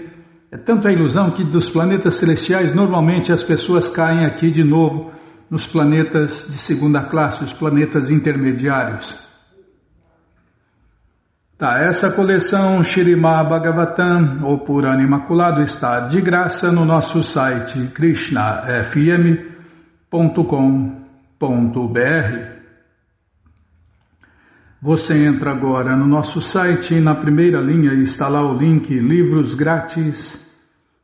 Speaker 1: É tanto a ilusão que dos planetas celestiais, normalmente as pessoas caem aqui de novo nos planetas de segunda classe, os planetas intermediários. Tá, essa coleção Śrīmad Bhagavatam, ou Purana Imaculado, está de graça no nosso site krishnafm.com.br. Você entra agora no nosso site e na primeira linha está lá o link Livros Grátis,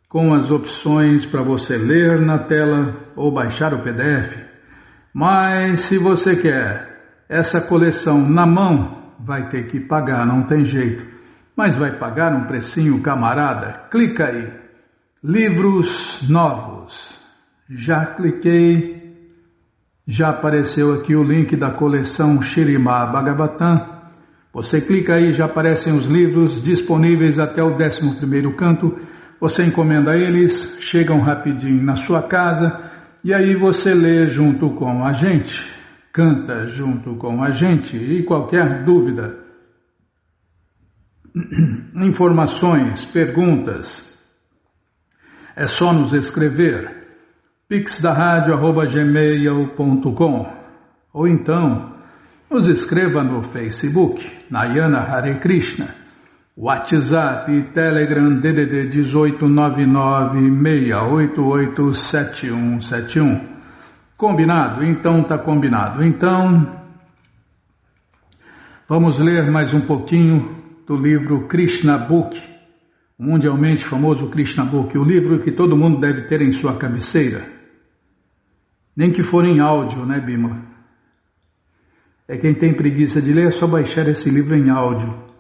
Speaker 1: com as opções para você ler na tela ou baixar o PDF. Mas se você quer essa coleção na mão, vai ter que pagar, não tem jeito. Mas vai pagar um precinho, camarada? Clica aí. Livros novos. Já cliquei. Já apareceu aqui o link da coleção Śrīmad Bhagavatam. Você clica aí, já aparecem os livros disponíveis até o 11º canto. Você encomenda eles, chegam rapidinho na sua casa e aí você lê junto com a gente, canta junto com a gente. E qualquer dúvida, informações, perguntas, é só nos escrever pixdarradio@gmail.com ou então nos escreva no Facebook, Nayana Hare Krishna. WhatsApp e Telegram DDD 18996887171. Combinado? Então tá combinado. Então, vamos ler mais um pouquinho do livro Krishna Book, o mundialmente famoso Krishna Book, o livro que todo mundo deve ter em sua cabeceira. Nem que for em áudio, né, Bima? Quem tem preguiça de ler é só baixar esse livro em áudio.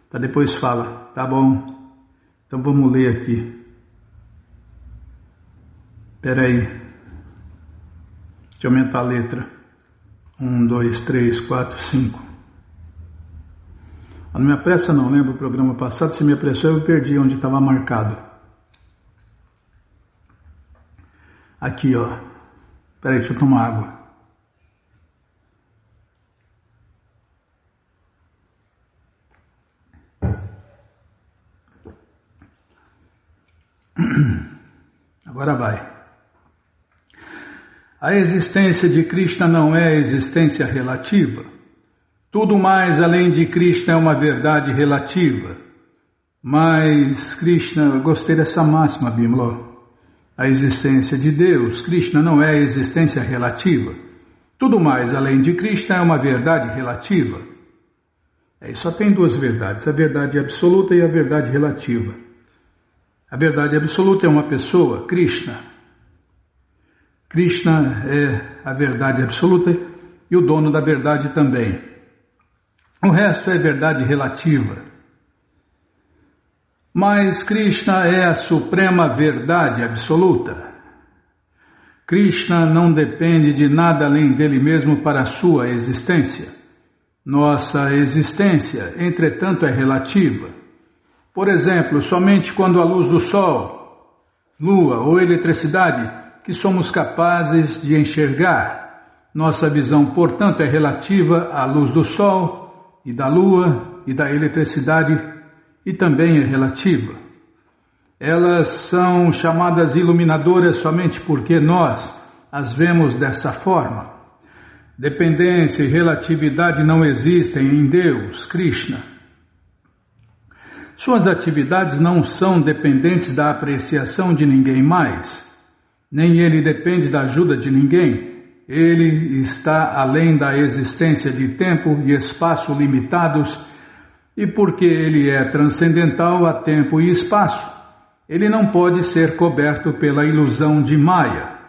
Speaker 1: Tá, depois fala, tá bom? Então vamos ler aqui. Espera aí. Deixa eu aumentar a letra. 1, 2, 3, 4, 5. Não me apressa não, lembra o programa passado? Se me apressou eu perdi onde estava marcado. Aqui, ó. Espera aí, deixa eu tomar água. Agora vai. A existência de Krishna não é existência relativa. Tudo mais além de Krishna é uma verdade relativa. Mas Krishna, eu gostei dessa máxima, Bimla. A existência de Deus, Krishna não é existência relativa. Tudo mais além de Krishna é uma verdade relativa. Só tem duas verdades, a verdade absoluta e a verdade relativa. A verdade absoluta é uma pessoa, Krishna. Krishna é a verdade absoluta e o dono da verdade também. O resto é verdade relativa. Mas Krishna é a suprema verdade absoluta. Krishna não depende de nada além dele mesmo para a sua existência. Nossa existência, entretanto, é relativa. Por exemplo, somente quando a luz do sol, lua ou eletricidade que somos capazes de enxergar, Nossa visão, portanto, é relativa à luz do Sol e da Lua e da eletricidade e também é relativa. Elas são chamadas iluminadoras somente porque nós as vemos dessa forma. Dependência e relatividade não existem em Deus, Krishna. Suas atividades não são dependentes da apreciação de ninguém mais, nem ele depende da ajuda de ninguém. Ele está além da existência de tempo e espaço limitados, e porque ele é transcendental a tempo e espaço, ele não pode ser coberto pela ilusão de Maya,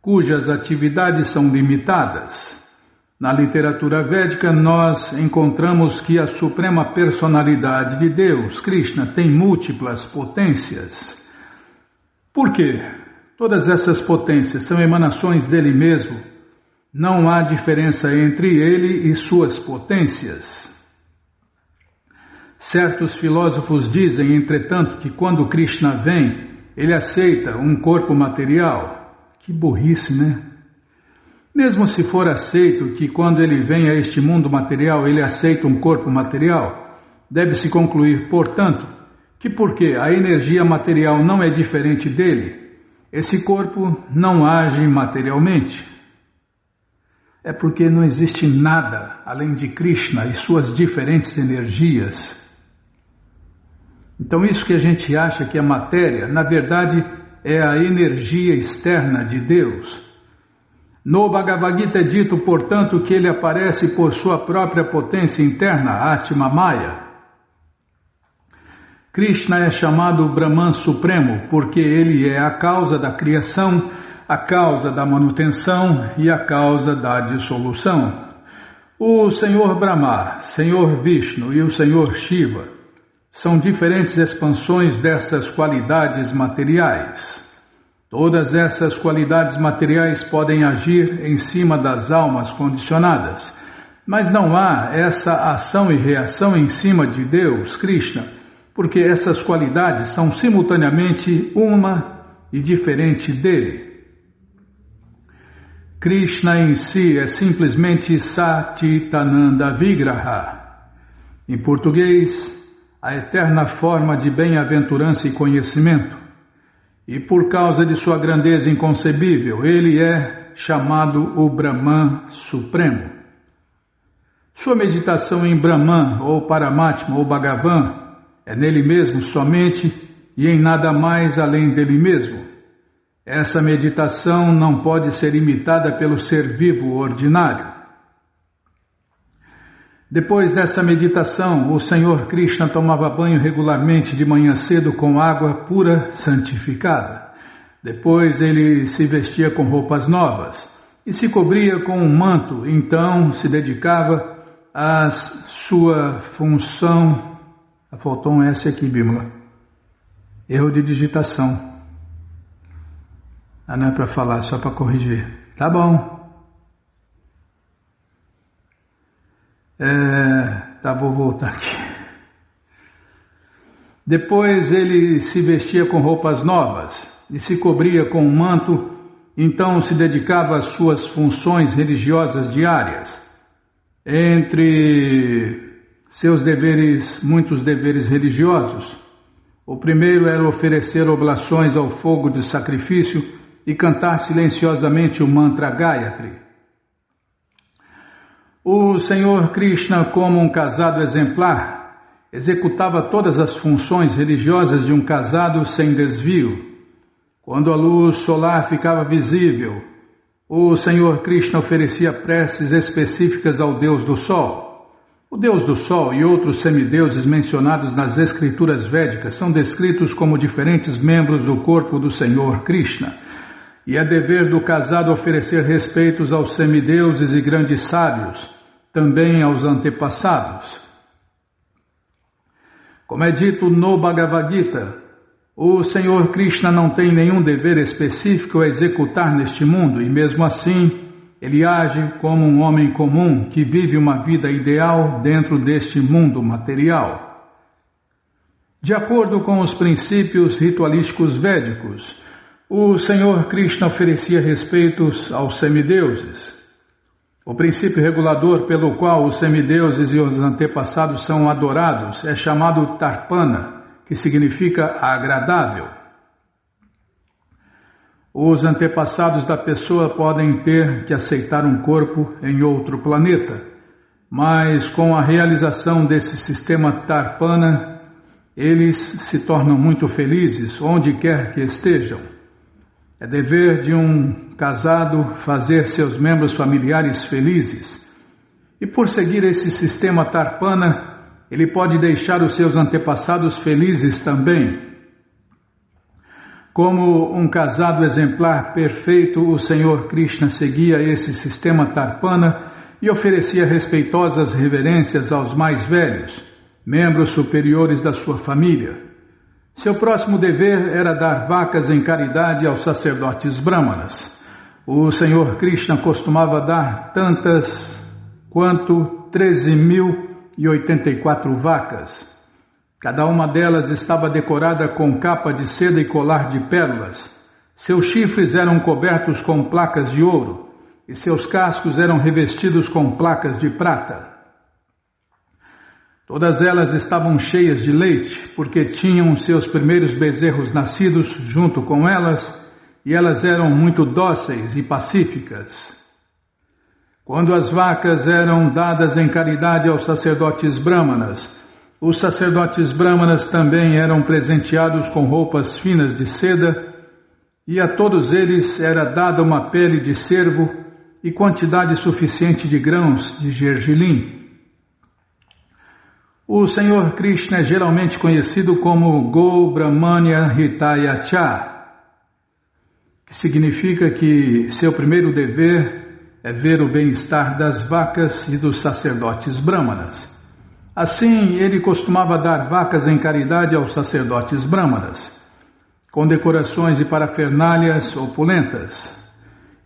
Speaker 1: cujas atividades são limitadas. Na literatura védica, nós encontramos que a suprema personalidade de Deus, Krishna, tem múltiplas potências. Por quê? Todas essas potências são emanações dele mesmo. Não há diferença entre ele e suas potências. Certos filósofos dizem, entretanto, que quando Krishna vem, ele aceita um corpo material. Que burrice, né? Mesmo se for aceito que quando ele vem a este mundo material, ele aceita um corpo material, deve-se concluir, portanto, que porque a energia material não é diferente dele, esse corpo não age materialmente. É porque não existe nada além de Krishna e suas diferentes energias. Então isso que a gente acha que é matéria, na verdade é a energia externa de Deus. No Bhagavad Gita é dito, portanto, que ele aparece por sua própria potência interna, Atma Maya. Krishna é chamado Brahman Supremo porque ele é a causa da criação, a causa da manutenção e a causa da dissolução. O Senhor Brahma, Senhor Vishnu e o Senhor Shiva são diferentes expansões dessas qualidades materiais. Todas essas qualidades materiais podem agir em cima das almas condicionadas, mas não há essa ação e reação em cima de Deus, Krishna, porque essas qualidades são simultaneamente uma e diferente dele. Krishna em si é simplesmente Satitananda Vigraha. Em português, a eterna forma de bem-aventurança e conhecimento. E por causa de sua grandeza inconcebível, ele é chamado o Brahman Supremo. Sua meditação em Brahman, ou Paramatma, ou Bhagavan, é nele mesmo somente e em nada mais além dele mesmo. Essa meditação não pode ser imitada pelo ser vivo ordinário. Depois dessa meditação, o Senhor Krishna tomava banho regularmente de manhã cedo com água pura santificada. Depois ele se vestia com roupas novas e se cobria com um manto, então se dedicava à sua função. Faltou um S aqui, Bímola. Erro de digitação. Não é para falar, só para corrigir. Tá bom. Vou voltar aqui. Depois ele se vestia com roupas novas e se cobria com um manto, então se dedicava às suas funções religiosas diárias. Entre seus deveres, muitos deveres religiosos, o primeiro era oferecer oblações ao fogo de sacrifício e cantar silenciosamente o mantra Gayatri. O Senhor Krishna, como um casado exemplar, executava todas as funções religiosas de um casado sem desvio. Quando a luz solar ficava visível, o Senhor Krishna oferecia preces específicas ao Deus do Sol. O Deus do Sol e outros semideuses mencionados nas escrituras védicas são descritos como diferentes membros do corpo do Senhor Krishna. E é dever do casado oferecer respeitos aos semideuses e grandes sábios, também aos antepassados. Como é dito no Bhagavad Gita, o Senhor Krishna não tem nenhum dever específico a executar neste mundo e mesmo assim ele age como um homem comum que vive uma vida ideal dentro deste mundo material. De acordo com os princípios ritualísticos védicos, o Senhor Krishna oferecia respeitos aos semideuses. O princípio regulador pelo qual os semideuses e os antepassados são adorados é chamado Tarpana, que significa agradável. Os antepassados da pessoa podem ter que aceitar um corpo em outro planeta, mas com a realização desse sistema Tarpana, eles se tornam muito felizes onde quer que estejam. É dever de um casado fazer seus membros familiares felizes. E por seguir esse sistema Tarpana, ele pode deixar os seus antepassados felizes também. Como um casado exemplar perfeito, o Senhor Krishna seguia esse sistema Tarpana e oferecia respeitosas reverências aos mais velhos, membros superiores da sua família. Seu próximo dever era dar vacas em caridade aos sacerdotes brahmanas. O Senhor Krishna costumava dar tantas quanto 13.084 vacas. Cada uma delas estava decorada com capa de seda e colar de pérolas. Seus chifres eram cobertos com placas de ouro e seus cascos eram revestidos com placas de prata. Todas elas estavam cheias de leite, porque tinham seus primeiros bezerros nascidos junto com elas, e elas eram muito dóceis e pacíficas. Quando as vacas eram dadas em caridade aos sacerdotes brahmanas, os sacerdotes brahmanas também eram presenteados com roupas finas de seda, e a todos eles era dada uma pele de cervo e quantidade suficiente de grãos de gergelim. O Senhor Krishna é geralmente conhecido como Go Brahmanya Hitaya Cha, que significa que seu primeiro dever é ver o bem-estar das vacas e dos sacerdotes brahmanas. Assim, ele costumava dar vacas em caridade aos sacerdotes brahmanas, com decorações e parafernálias opulentas.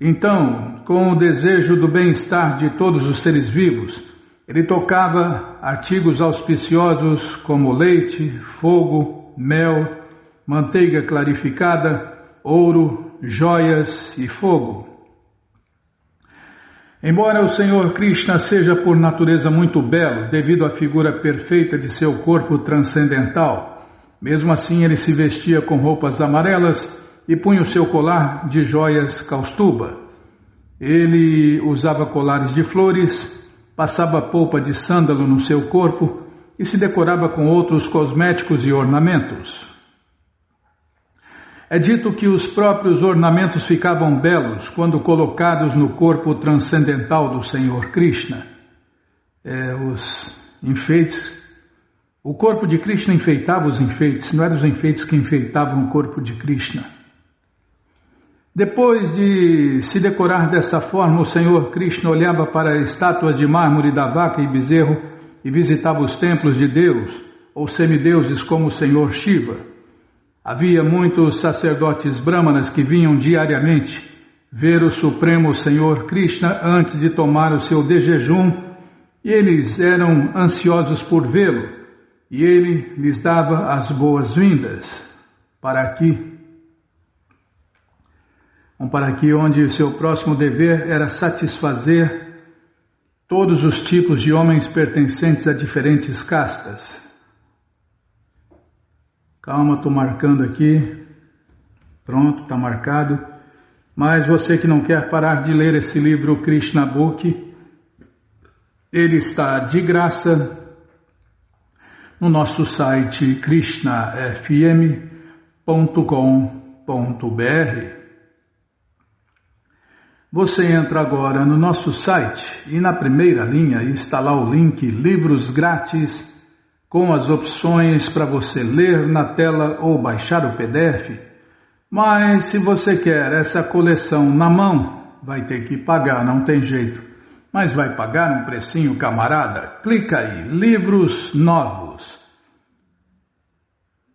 Speaker 1: Então, com o desejo do bem-estar de todos os seres vivos, ele tocava artigos auspiciosos como leite, fogo, mel, manteiga clarificada, ouro, joias e fogo. Embora o Senhor Krishna seja por natureza muito belo, devido à figura perfeita de seu corpo transcendental, mesmo assim ele se vestia com roupas amarelas e punha o seu colar de joias Kaustuba. Ele usava colares de flores, passava polpa de sândalo no seu corpo e se decorava com outros cosméticos e ornamentos. É dito que os próprios ornamentos ficavam belos quando colocados no corpo transcendental do Senhor Krishna. Os enfeites, o corpo de Krishna enfeitava os enfeites, não eram os enfeites que enfeitavam o corpo de Krishna. Depois de se decorar dessa forma, o Senhor Krishna olhava para a estátua de mármore da vaca e bezerro e visitava os templos de Deus, ou semideuses como o Senhor Shiva. Havia muitos sacerdotes brahmanas que vinham diariamente ver o Supremo Senhor Krishna antes de tomar o seu jejum, e eles eram ansiosos por vê-lo, e ele lhes dava as boas-vindas para aqui. Para aqui, onde o seu próximo dever era satisfazer todos os tipos de homens pertencentes a diferentes castas. Calma, estou marcando aqui. Pronto, está marcado. Mas você que não quer parar de ler esse livro Krishna Book, ele está de graça no nosso site krishnafm.com.br. Você entra agora no nosso site e na primeira linha está lá o link Livros Grátis, com as opções para você ler na tela ou baixar o PDF. Mas se você quer essa coleção na mão, vai ter que pagar, não tem jeito. Mas vai pagar um precinho, camarada? Clica aí, Livros Novos.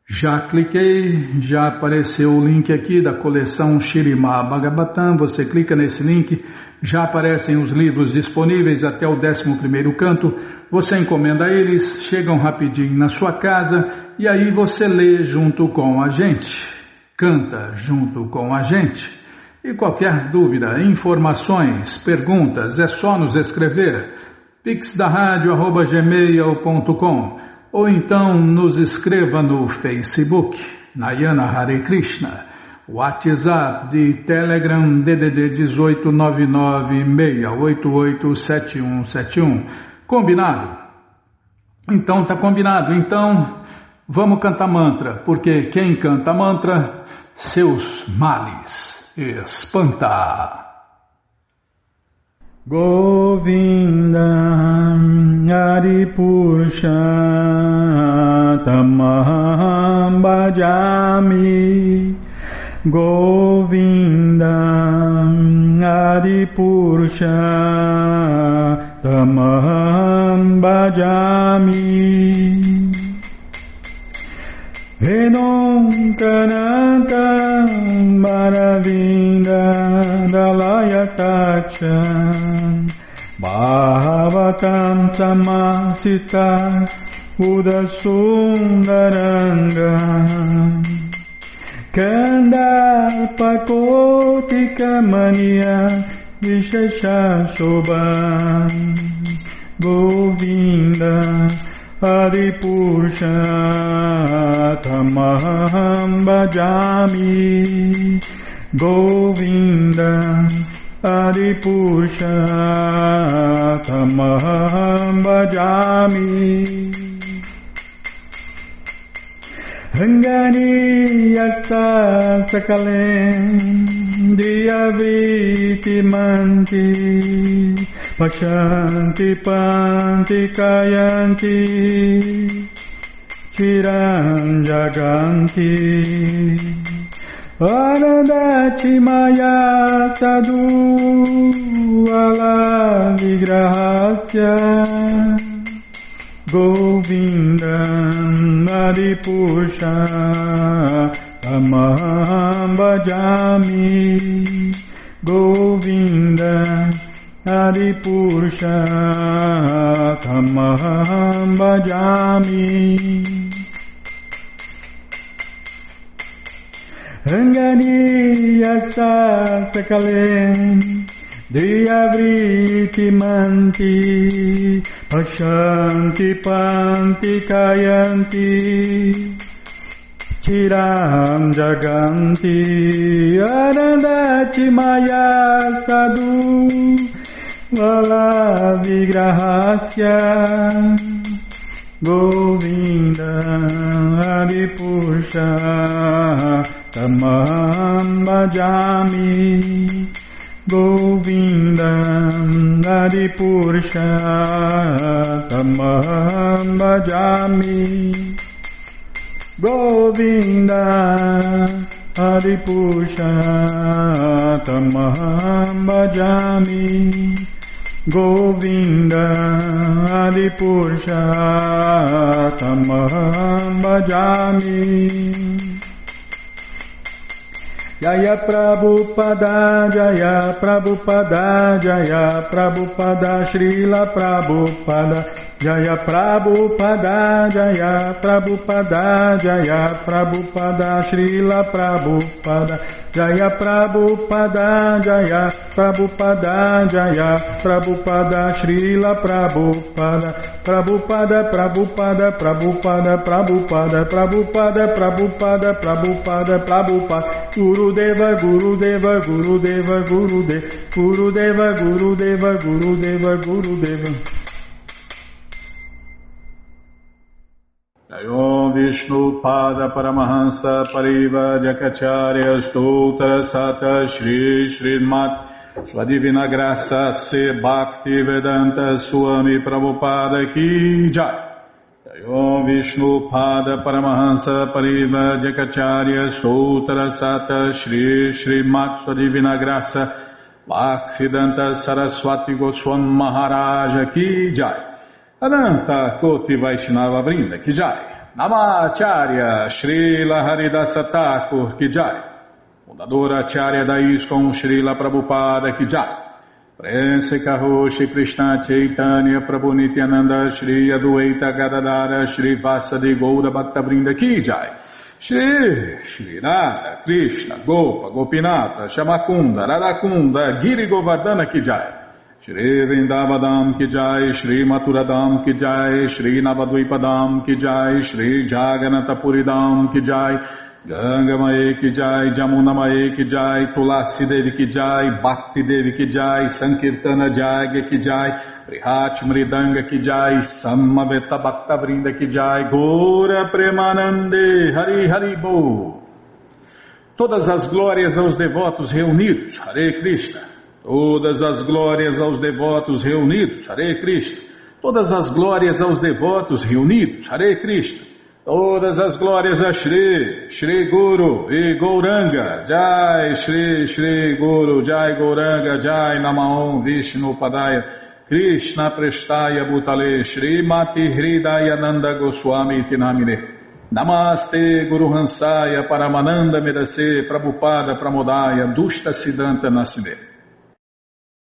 Speaker 1: Já cliquei, já apareceu o link aqui da coleção Śrīmad Bhagavatam. Você clica nesse link, já aparecem os livros disponíveis até o 11º canto. Você encomenda eles, chegam rapidinho na sua casa e aí você lê junto com a gente, canta junto com a gente. E qualquer dúvida, informações, perguntas, é só nos escrever pixdaradio@gmail.com ou então nos escreva no Facebook, Nayana Hare Krishna, WhatsApp de Telegram DDD 18996887171. Combinado? Então tá combinado. Então vamos cantar mantra, porque quem canta mantra, seus males espanta. Govinda Adipurusha Tamaham Bhajami. Govinda Adipurusha Tamaham Bhajami. Vedom Kananta Maravinda Dalayatacha Bhavatam Samasita Udasundaranga Kandalpakotika Mania Vishesha Shobha Govinda Adipurusha Tamaham Bhajami. Govinda Adipurusha Tamaham Bhajami. Rangani Yasa Sakalem Diyavriti Manti Pashanti Panti Kayanti Chiram Jaganti Anandati Maya Sadhu Ala Vigrahasya Govinda Adipurusha Tamaham Bhajami. Govinda Adipurusha Tamaham Bhajami. Rangani Yasa Sakalem Diyavriti Manti Pashanti Panti Kayanti Chiram Jaganti Anandati Maya Sadhu Vala Vigrahasya. Govinda Adipurusha Tamaham Bhajami. Govinda Adipurusha Tamaham Bhajami. Govinda Adipurusha Tamaham Bhajami. Govinda Adipurusha Tamaham Bhajami. Jaya Prabhupada, Jaya Prabhupada, Jaya Prabhupada, Srila Prabhupada. Jaya Prabhupada, Jaya Prabhupada, Jaya Prabhupada, Srila Prabhupada. Jaya Prabhupada, Jaya Prabhupada, Jaya Prabhupada, Srila Prabhupada. Prabhupada, Prabhupada, Prabhupada, Prabhupada, Prabhupada, Prabhupada, Prabhupada, Prabhupada. Gurudeva, Gurudeva, Gurudeva, Gurudeva, Gurudeva, Gurudeva, Gurudeva, Gurudeva. Om Vishnu Pada Paramahansa Pariva Jakacharya Stoutra Sata Shri Srimat Sua Divina Graça Se Bhakti Vedanta Swami Prabhupada Ki Jai. Om Vishnu Pada Paramahansa Pariva Jakacharya Stoutra Sata Shri Srimat Sua Divina Graça Bhaksidanta Saraswati Goswami Maharaja Ki Jai. Ananta Koti Vaishnava Vrinda Ki Jai. Namacharya Srila Haridasa Thakur Ki Jai. Fundadora Acharya da ISKCON Srila Prabhupada Ki Jai. Prense Karoshi Krishna Chaitanya Prabhu Nityananda Shri Adueita Gadadara Shri Vasadi Goura Bhakta Vrinda Ki Jai.
Speaker 2: Shri Radha, Krishna, Gopa, Gopinata, Shamakunda, Radakunda, Giri Govardhana Ki Jai. Shri Vrindavadam Ki Jai, Shri Maturadam Ki Jai, Shri Navadvipadam Ki Jai, Shri Jaganatapuridam Ki Jai, Ganga Mae Ki Jai, Jamuna Mae Ki Jai, Tulasi Devi Ki Jai, Bhakti Devi Ki Jai, Sankirtana Jagya Ki Jai, Prihat Mridanga Ki Jai, Samaveta Bhakta Vrinda Ki Jai, Gora Premanande, Hari Hari Bo. Todas as glórias aos devotos reunidos, Hare Krishna. Todas as glórias aos devotos reunidos, Hare Krishna. Todas as glórias aos devotos reunidos, Hare Krishna. Todas as glórias a Shri, Shri Guru e Gauranga, Jai Shri, Shri Guru, Jai Gauranga, Jai Namaon Vishnu Padaya, Krishna Prestaya Bhutale, Shri Mati Hridayananda Goswami Tinamine, Namaste Guru Hansaya Paramananda Medase, Prabhupada Pramodaya, Dushta Siddhanta Nasine.